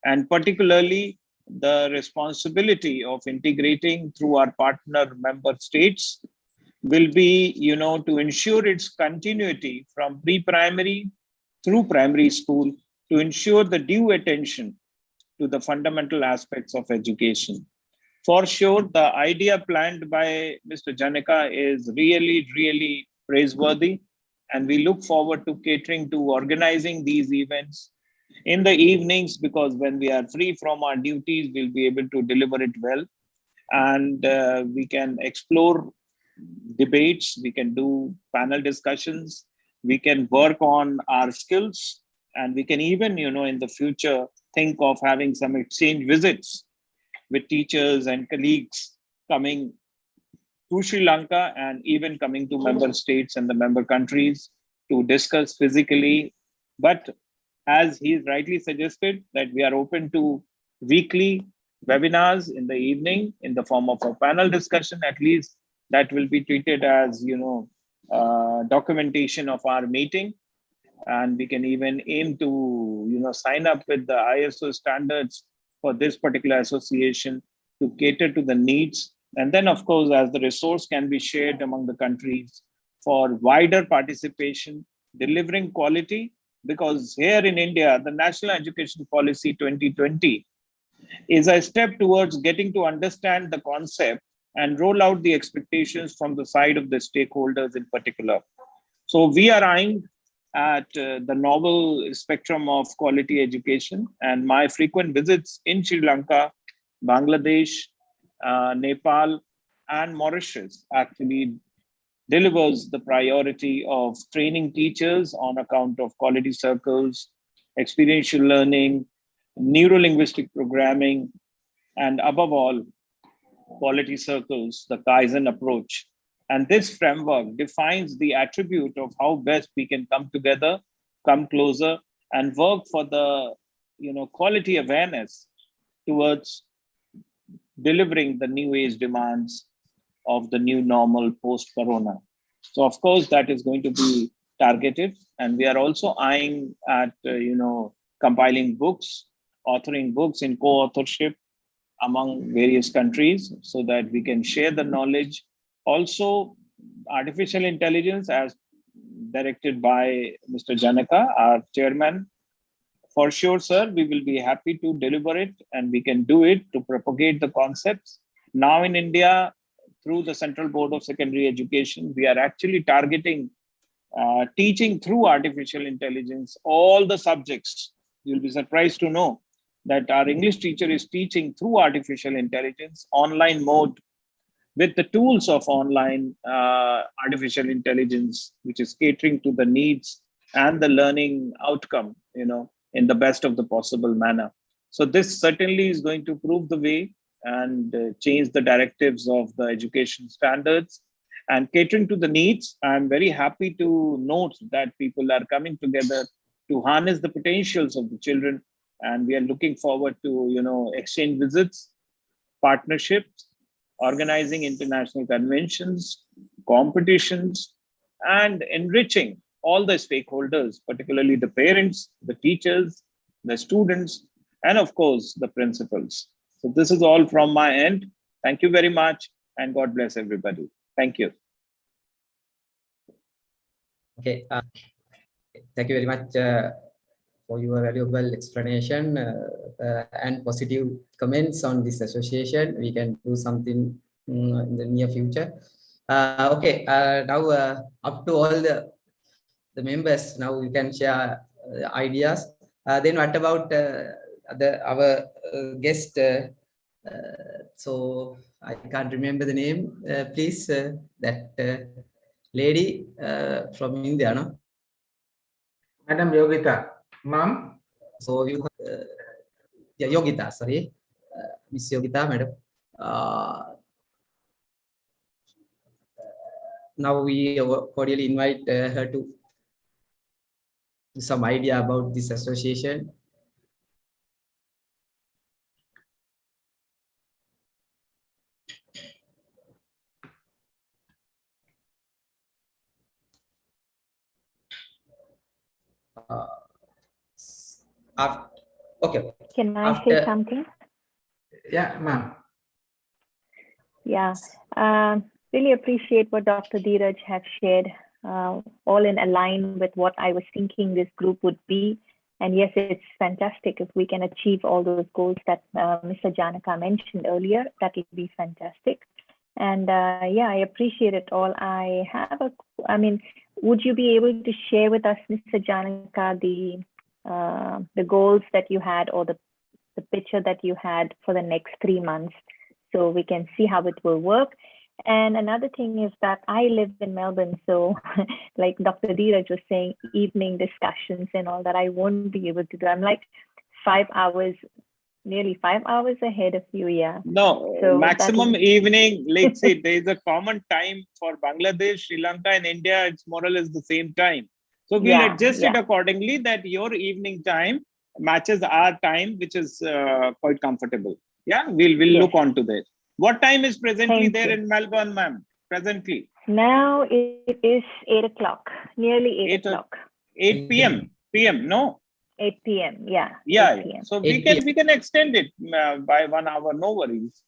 and particularly the responsibility of integrating through our partner member states will be, to ensure its continuity from pre-primary through primary school to ensure the due attention to the fundamental aspects of education. For sure, the idea planned by Mr. Janaka is really, really praiseworthy, and we look forward to catering to organizing these events in the evenings, because when we are free from our duties, we'll be able to deliver it well, and we can explore debates, we can do panel discussions, we can work on our skills, and we can even, in the future, think of having some exchange visits with teachers and colleagues coming to Sri Lanka and even coming to member states and the member countries to discuss physically. But as he rightly suggested, that we are open to weekly webinars in the evening in the form of a panel discussion, at least that will be treated as, documentation of our meeting. And we can even aim to, sign up with the ISO standards for this particular association to cater to the needs. And then, of course, as the resource can be shared among the countries for wider participation, delivering quality, because here in India, the National Education Policy 2020 is a step towards getting to understand the concept and roll out the expectations from the side of the stakeholders in particular. So we are eyeing at the novel spectrum of quality education, and my frequent visits in Sri Lanka, Bangladesh, Nepal, and Mauritius actually delivers the priority of training teachers on account of quality circles, experiential learning, neuro-linguistic programming, and above all, quality circles, the Kaizen approach. And this framework defines the attribute of how best we can come together, come closer, and work for the quality awareness towards delivering the new age demands of the new normal post-corona. So of course, that is going to be targeted. And we are also eyeing at, compiling books, authoring books in co-authorship among various countries so that we can share the knowledge. Also, artificial intelligence as directed by Mr. Janaka, our chairman. For sure, sir, we will be happy to deliver it and we can do it to propagate the concepts. Now in India, through the Central Board of Secondary Education, we are actually targeting teaching through artificial intelligence, all the subjects. You'll be surprised to know that our English teacher is teaching through artificial intelligence, online mode, with the tools of online artificial intelligence, which is catering to the needs and the learning outcome, in the best of the possible manner. So this certainly is going to prove the way and change the directives of the education standards and catering to the needs. I'm very happy to note that people are coming together to harness the potentials of the children. And we are looking forward to, exchange visits, partnerships, organizing international conventions, competitions, and enriching all the stakeholders, particularly the parents, the teachers, the students, and of course, the principals. So this is all from my end. Thank you very much, and God bless everybody. Thank you. Okay. Thank you very much for your valuable explanation and positive comments on this association. We can do something in the near future. Okay. Now up to all the members. Now we can share ideas. Then what about our guest? So I can't remember the name. Please, that lady from India, no? Madam Yogita, ma'am. So you, yeah, Yogita. Sorry, Miss Yogita, madam. Now we cordially invite her to some idea about this association. Okay. Can I say something? Yeah, ma'am. Yeah. Really appreciate what Dr. Dheeraj have shared, all in line with what I was thinking this group would be. And yes, it's fantastic if we can achieve all those goals that Mr. Janaka mentioned earlier. That would be fantastic. And yeah, I appreciate it all. I have would you be able to share with us, Mr. Janaka, the goals that you had or the picture that you had for the next 3 months, so we can see how it will work? And another thing is that I live in Melbourne, so like Dr. Dheeraj was saying, evening discussions and all that, I won't be able to do. I'm like 5 hours, nearly 5 hours ahead of you, yeah. No, so maximum evening, let's say there is a common time for Bangladesh, Sri Lanka and India, it's more or less the same time. So we'll adjust it accordingly that your evening time matches our time, which is quite comfortable. Yeah, we'll look on to that. What time is presently there in Melbourne, ma'am? Presently? Now it is 8 o'clock, nearly 8 o'clock. 8 p.m. PM, no? 8 p.m. Yeah. Yeah. So we can extend it by 1 hour, no worries.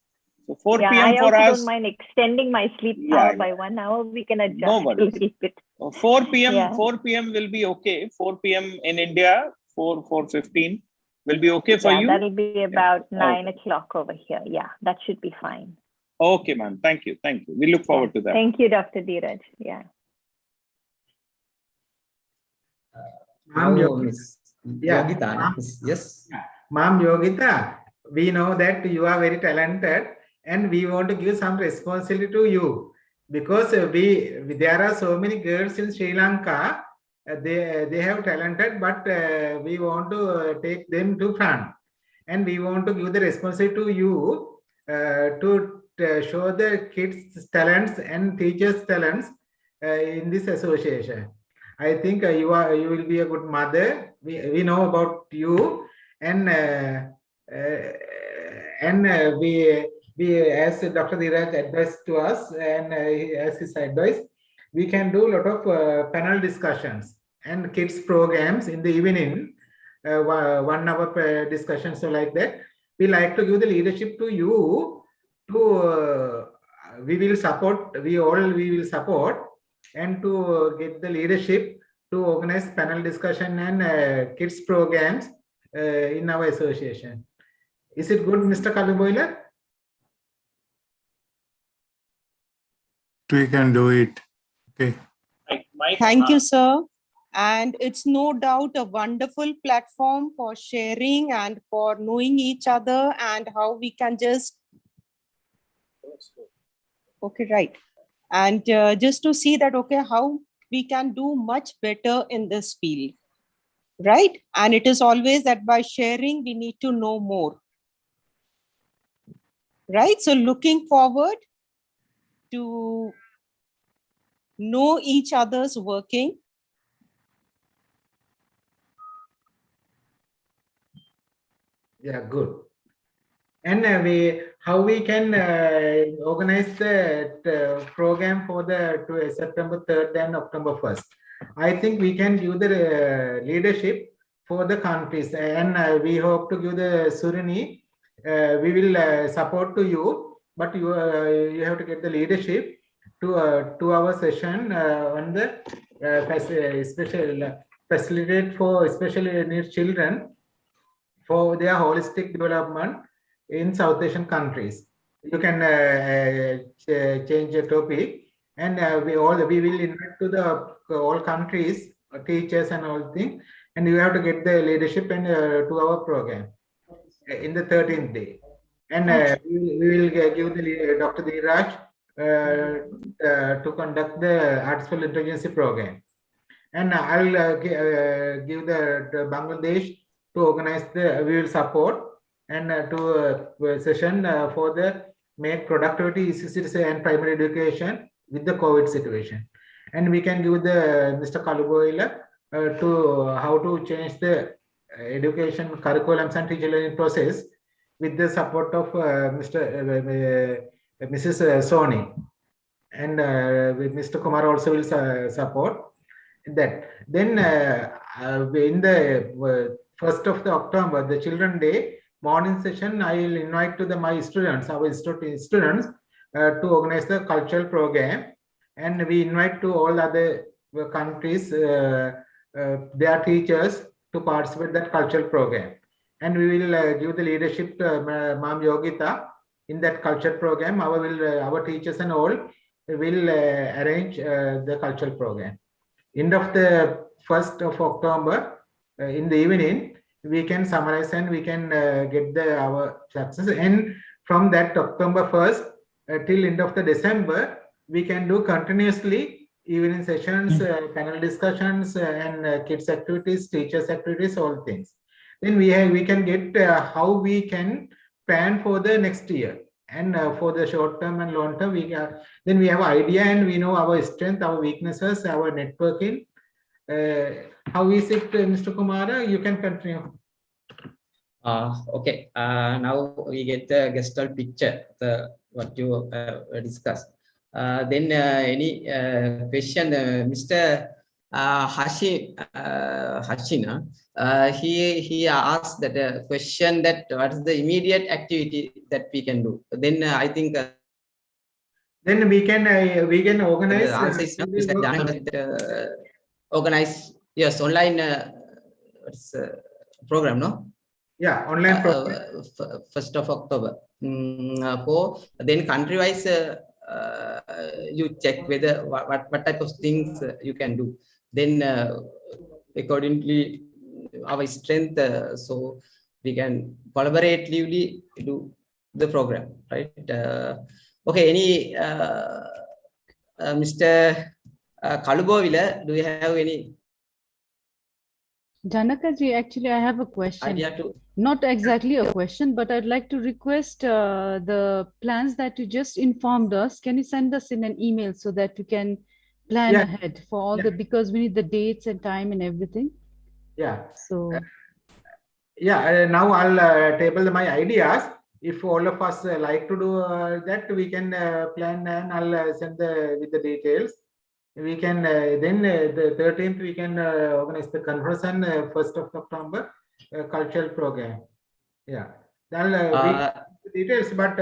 So 4 p.m. I for also us. don't mind extending my sleep hour by 1 hour. We can adjust a little bit. 4 p.m. 4 p.m. will be okay. 4 p.m. in India, 4:15 will be okay for you. That'll be about 9 o'clock over here. Yeah, that should be fine. Okay, ma'am. Thank you. Thank you. We look forward to that. Thank you, Dr. Dheeraj. Yeah. Ma'am Yogita. Yes. Ma'am Yogita, we know that you are very talented and we want to give some responsibility to you because there are so many girls in Sri Lanka they have talented, but we want to take them to front, and we want to give the responsibility to you to show the kids' talents and teachers' talents in this association. I think you will be a good mother. We know about you, and we as Dr. Dheeraj advised to us, and as his advice, we can do a lot of panel discussions and kids programs in the evening, 1 hour discussions, so like that. We like to give the leadership to you. We will support. We will support, and to get the leadership to organize panel discussion and kids programs in our association. Is it good, Mr. Kaluboila? We can do it. Okay. Thank you, sir. And it's no doubt a wonderful platform for sharing and for knowing each other and how we can just, okay, right. And just to see that, okay, how we can do much better in this field, right? And it is always that by sharing, we need to know more, right? So looking forward to know each other's working. Yeah, good. And how we can organize the program for the September 3rd and October 1st. I think we can give the leadership for the countries, and we hope to give the Surini. We will support to you, but you have to get the leadership to a 2-hour session on the special facilitate for especially needs children for their holistic development in South Asian countries. You can change the topic, and we will invite to the all countries, teachers and all things, and you have to get the leadership and 2-hour program in the 13th day. And we will give the Dr. Dheeraj to conduct the artificial intelligence program. And I'll give the Bangladesh to organize we will support and to session for the make productivity and primary education with the COVID situation. And we can give the Mr. Kaluboila to how to change the education curriculums and teacher learning process with the support of Mrs. Soni, and with Mr. Kumar also will support that. Then in the 1st of October, the Children Day morning session, I will invite to my students, our students, to organize the cultural program, and we invite to all other countries, their teachers to participate that cultural program, and we will give the leadership to Ma'am Yogita in that cultural program. Our teachers and all will arrange the cultural program. End of the 1st of October in the evening, we can summarize and we can get our success. And from that October 1st till end of the December, we can do continuously evening sessions, panel discussions, and kids activities, teachers activities, all things. Then we can get how we can plan for the next year. And for the short term and long term, then we have idea and we know our strength, our weaknesses, our networking. How is it, Mr. Kumara? You can continue. Okay. Now we get the gestal picture, what you discussed. Then any question, Mr. Hashina, he asked that question that what is the immediate activity that we can do. Then I think then we can organize. The answer is organize, yes, online program, no? Yeah, online program. 1st of October. For then country-wise, you check whether what type of things you can do. Then accordingly our strength, so we can collaboratively do the program, right? Okay, any Mr. Kalubovila, do you have any Janakaji, actually, I have a question. Idea to Not exactly a question, but I'd like to request the plans that you just informed us. Can you send us in an email so that we can plan Yeah. ahead for all Yeah. because we need the dates and time and everything. Yeah. So Yeah, now I'll table my ideas. If all of us like to do that, we can plan and I'll send with the details. We can then the 13th we can organize the conference and 1st of September cultural program. Yeah, then we details, but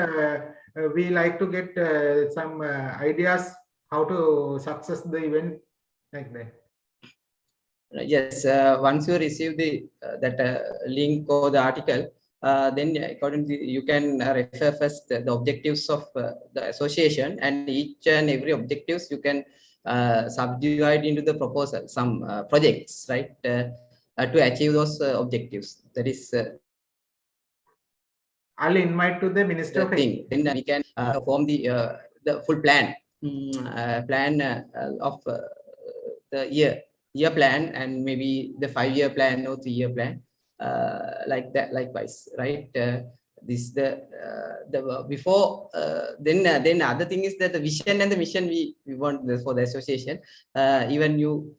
we like to get some ideas how to success the event like that. Yes, once you receive the that link or the article, then accordingly you can refer first the objectives of the association, and each and every objectives you can subdivide into the proposal, some projects, right, to achieve those objectives. That is I'll invite to the Minister the of thing. Then we can form the full plan of the year plan, and maybe the 5-year plan or 3-year plan, like that. Likewise, right? This the before then other thing is that the vision and the mission we want for the association. Even you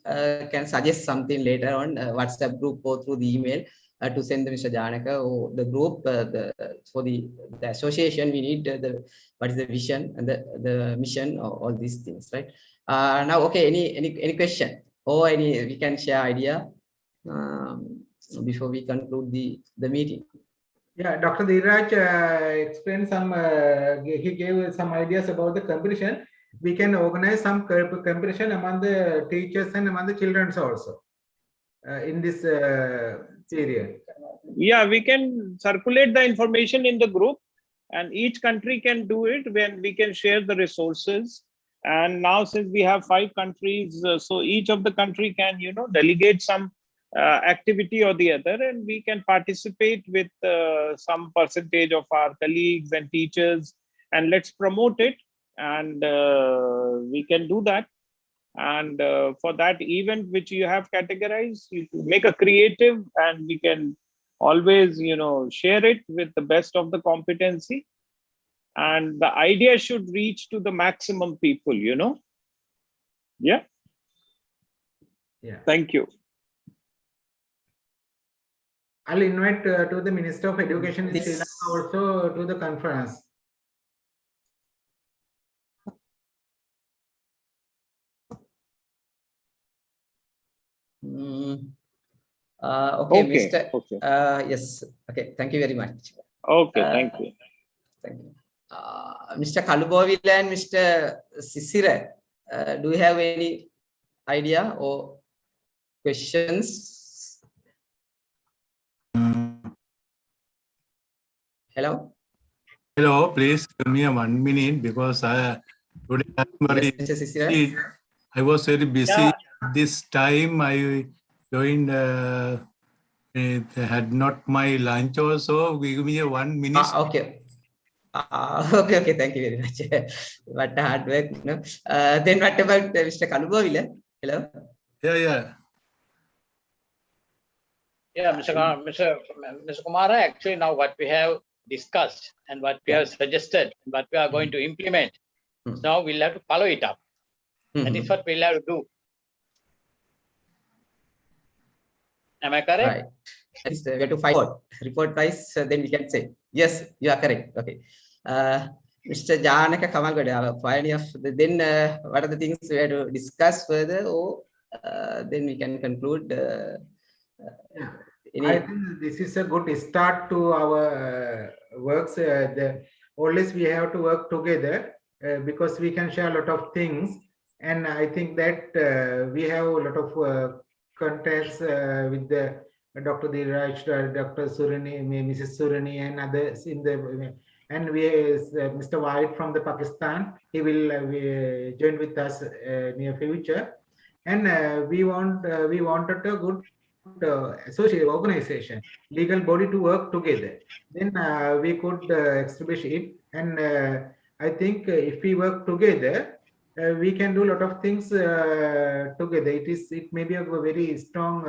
can suggest something later on WhatsApp group or through the email. To send Mr. Janaka or the group for the association, we need what is the vision and the mission, or all these things, right? Now, okay, any question or we can share idea before we conclude the meeting. Yeah, Dr. Dheeraj explained some, he gave some ideas about the competition. We can organize some competition among the teachers and among the children also in this period. Yeah, we can circulate the information in the group, and each country can do it when we can share the resources. And now since we have 5 countries, so each of the country can, delegate some activity or the other, and we can participate with some percentage of our colleagues and teachers, and let's promote it. And we can do that. And for that event which you have categorized, you make a creative, and we can always share it with the best of the competency, and the idea should reach to the maximum people. Yeah. Thank you. I'll invite to the Minister of Education in Sri Lanka also to the conference. Okay, Okay, Mr. okay. Yes. Okay. Thank you very much. Okay, thank you. Thank you. Mr. Kalubovila and Mr. Sisira, do you have any idea or questions? Hello. Hello, please give me 1 minute because today I was very busy. Yeah. This time I joined. Had not my lunch also. Give me 1 minute. Okay. Okay. Thank you very much. What hard work, no? Then what about Mr. Kalubovila? Hello. Yeah. Yeah, Mr. Kumara, actually now what we have discussed and what we have suggested, what we are going to implement, now we'll have to follow it up. That is what we'll have to do. Am I correct? Right. That is, we have to find report price, then we can say, yes, you are correct. Okay. Mr. Janaka Kamagode, our pioneer, then what are the things we have to discuss further, or then we can conclude? I think this is a good start to our works. Always we have to work together because we can share a lot of things. And I think that we have a lot of contacts with the Dr. Dheeraj, Dr. Surani, Mrs. Surani, and others in the. And we, Mr. White from the Pakistan, he will join with us near future. And we wanted a good associate organization, legal body to work together. Then we could establish it. And I think if we work together, we can do a lot of things together. It may be a very strong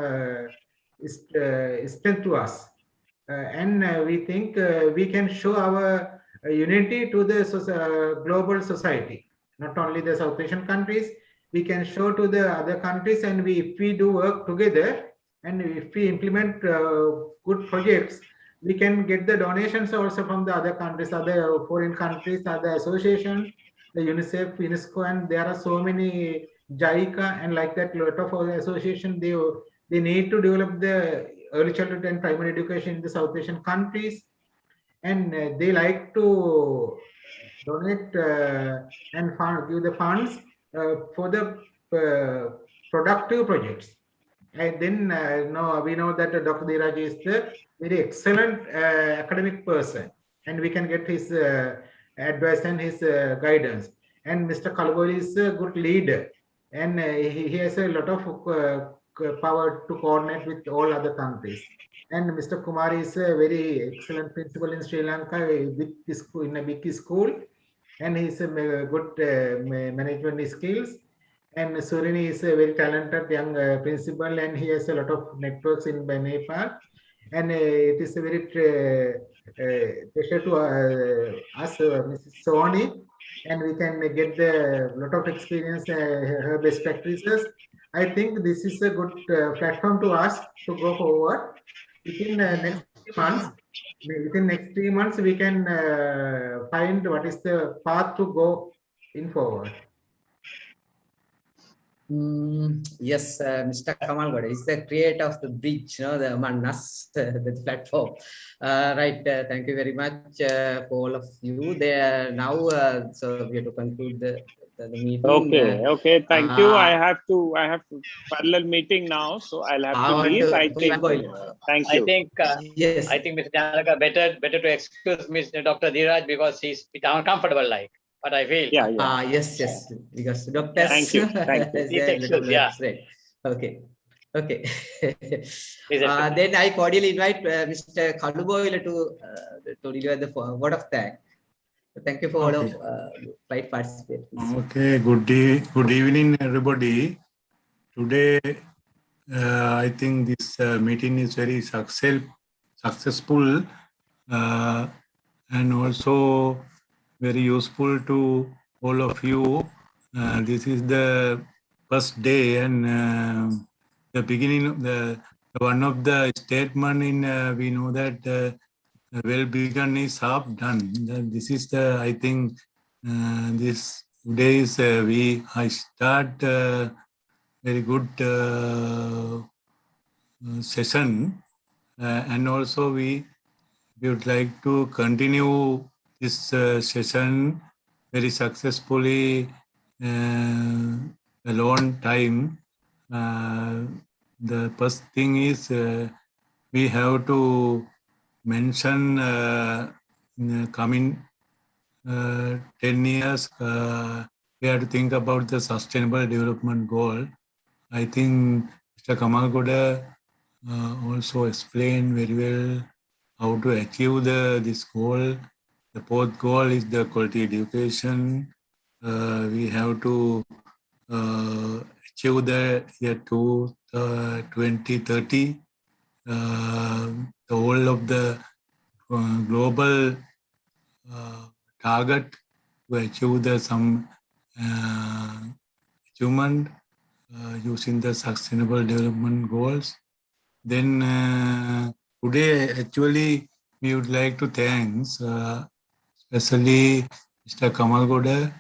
strength to us. And we think we can show our unity to the global society, not only the South Asian countries. We can show to the other countries, and if we do work together and if we implement good projects, we can get the donations also from the other countries, other foreign countries, other associations, the UNICEF, UNESCO, and there are so many JICA and like that lot of association. They need to develop the early childhood and primary education in the South Asian countries, and they like to donate and give the funds for the productive projects. And then no, we know that Dr. Dheeraj is the very excellent academic person, and we can get his advice and his guidance. And Mr. Kalgoli is a good leader, and he has a lot of power to coordinate with all other countries. And Mr. Kumar is a very excellent principal in Sri Lanka, in a big school, and he's a good management skills. And Surini is a very talented young principal, and he has a lot of networks in Nepal. And it is a very pleasure to us, Mrs. Soni, and we can get the lot of experience, her best practices. I think this is a good platform to us to go forward. Within next 3 months, we can find what is the path to go in forward. Yes, Mr. Kamal Gode is the creator of the bridge, the Manas, the platform. Right. Thank you very much for all of you there now. So we have to conclude the meeting. Okay. Thank you. I have to parallel meeting now, so I'll have to leave. Thank you. Yes. I think Mr. Janaka better to excuse Mr. Dr. Dheeraj because he's a bit uncomfortable like. What I feel. Yeah. Yes. Because doctors. Thank you. Yeah. Okay. Then I cordially invite Mr. Kaluboyle to deliver the word of thanks. Thank you for all of right participants. Okay. Good evening, everybody. Today, I think this meeting is very successful and also very useful to all of you. This is the first day and the beginning of the one of the statement in we know that well begun is half done. This is the I think this today is I start very good session and also we would like to continue this session very successfully a long time. The first thing is we have to mention coming 10 years we have to think about the sustainable development goal. I think Mr. Kamal Goda also explained very well how to achieve this goal. The fourth goal is the quality education. We have to achieve the year 2030. The whole of the global target to achieve some achievement using the sustainable development goals. Then today, actually, we would like to thank especially Mr. Kamal Goda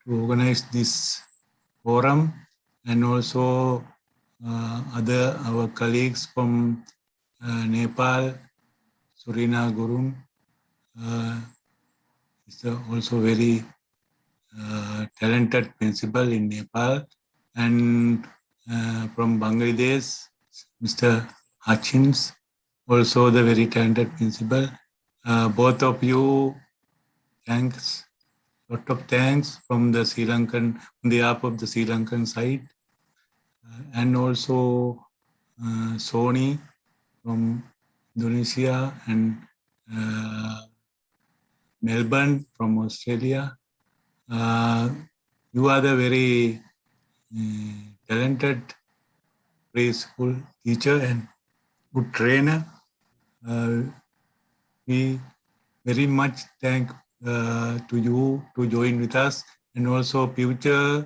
to organize this forum and also our colleagues from Nepal, Surina Gurung is also very talented principal in Nepal, and from Bangladesh, Mr. Hutchins, also the very talented principal. Both of you, thanks, lot of thanks from the Sri Lankan, on behalf of the Sri Lankan side, and also Sony from Indonesia and Melbourne from Australia. You are the very talented preschool teacher and good trainer. We very much thank to you to join with us, and also future.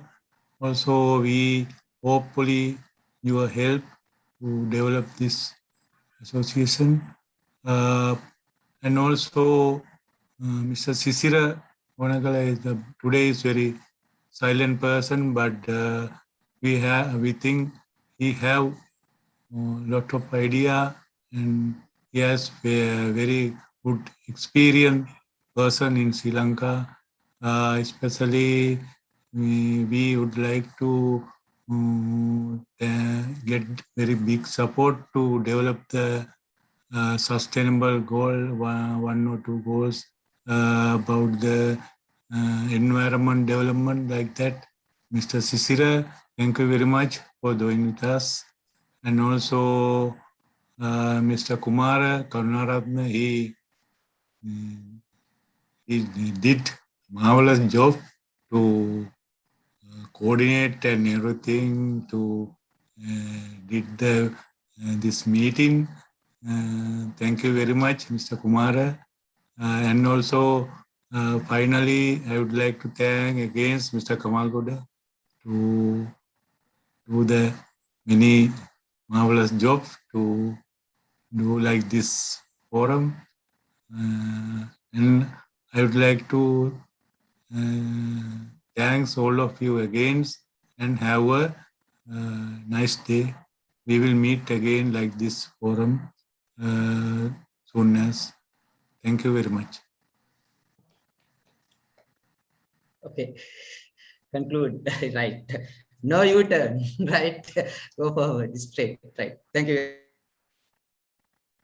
Also, we hopefully your help to develop this association, and also Mr. Sisira Wanagala is today is very silent person, but we think he have lot of idea, and he has a very good experienced person in Sri Lanka. Especially we would like to get very big support to develop the sustainable goal, one or two goals about the environment development like that. Mr. Sisira, thank you very much for doing with us. And also Mr. Kumara Karunaratna, he did marvelous job to coordinate and everything to did the this meeting. Thank you very much, Mr. Kumara. And also, finally, I would like to thank again Mr. Kamal Goda to do the many marvelous jobs to do like this forum. And I would like to thanks all of you again and have a nice day. We will meet again like this forum soon as. Thank you very much. Okay, conclude. Right. No U-turn. Right. Go forward straight. Right. Thank you.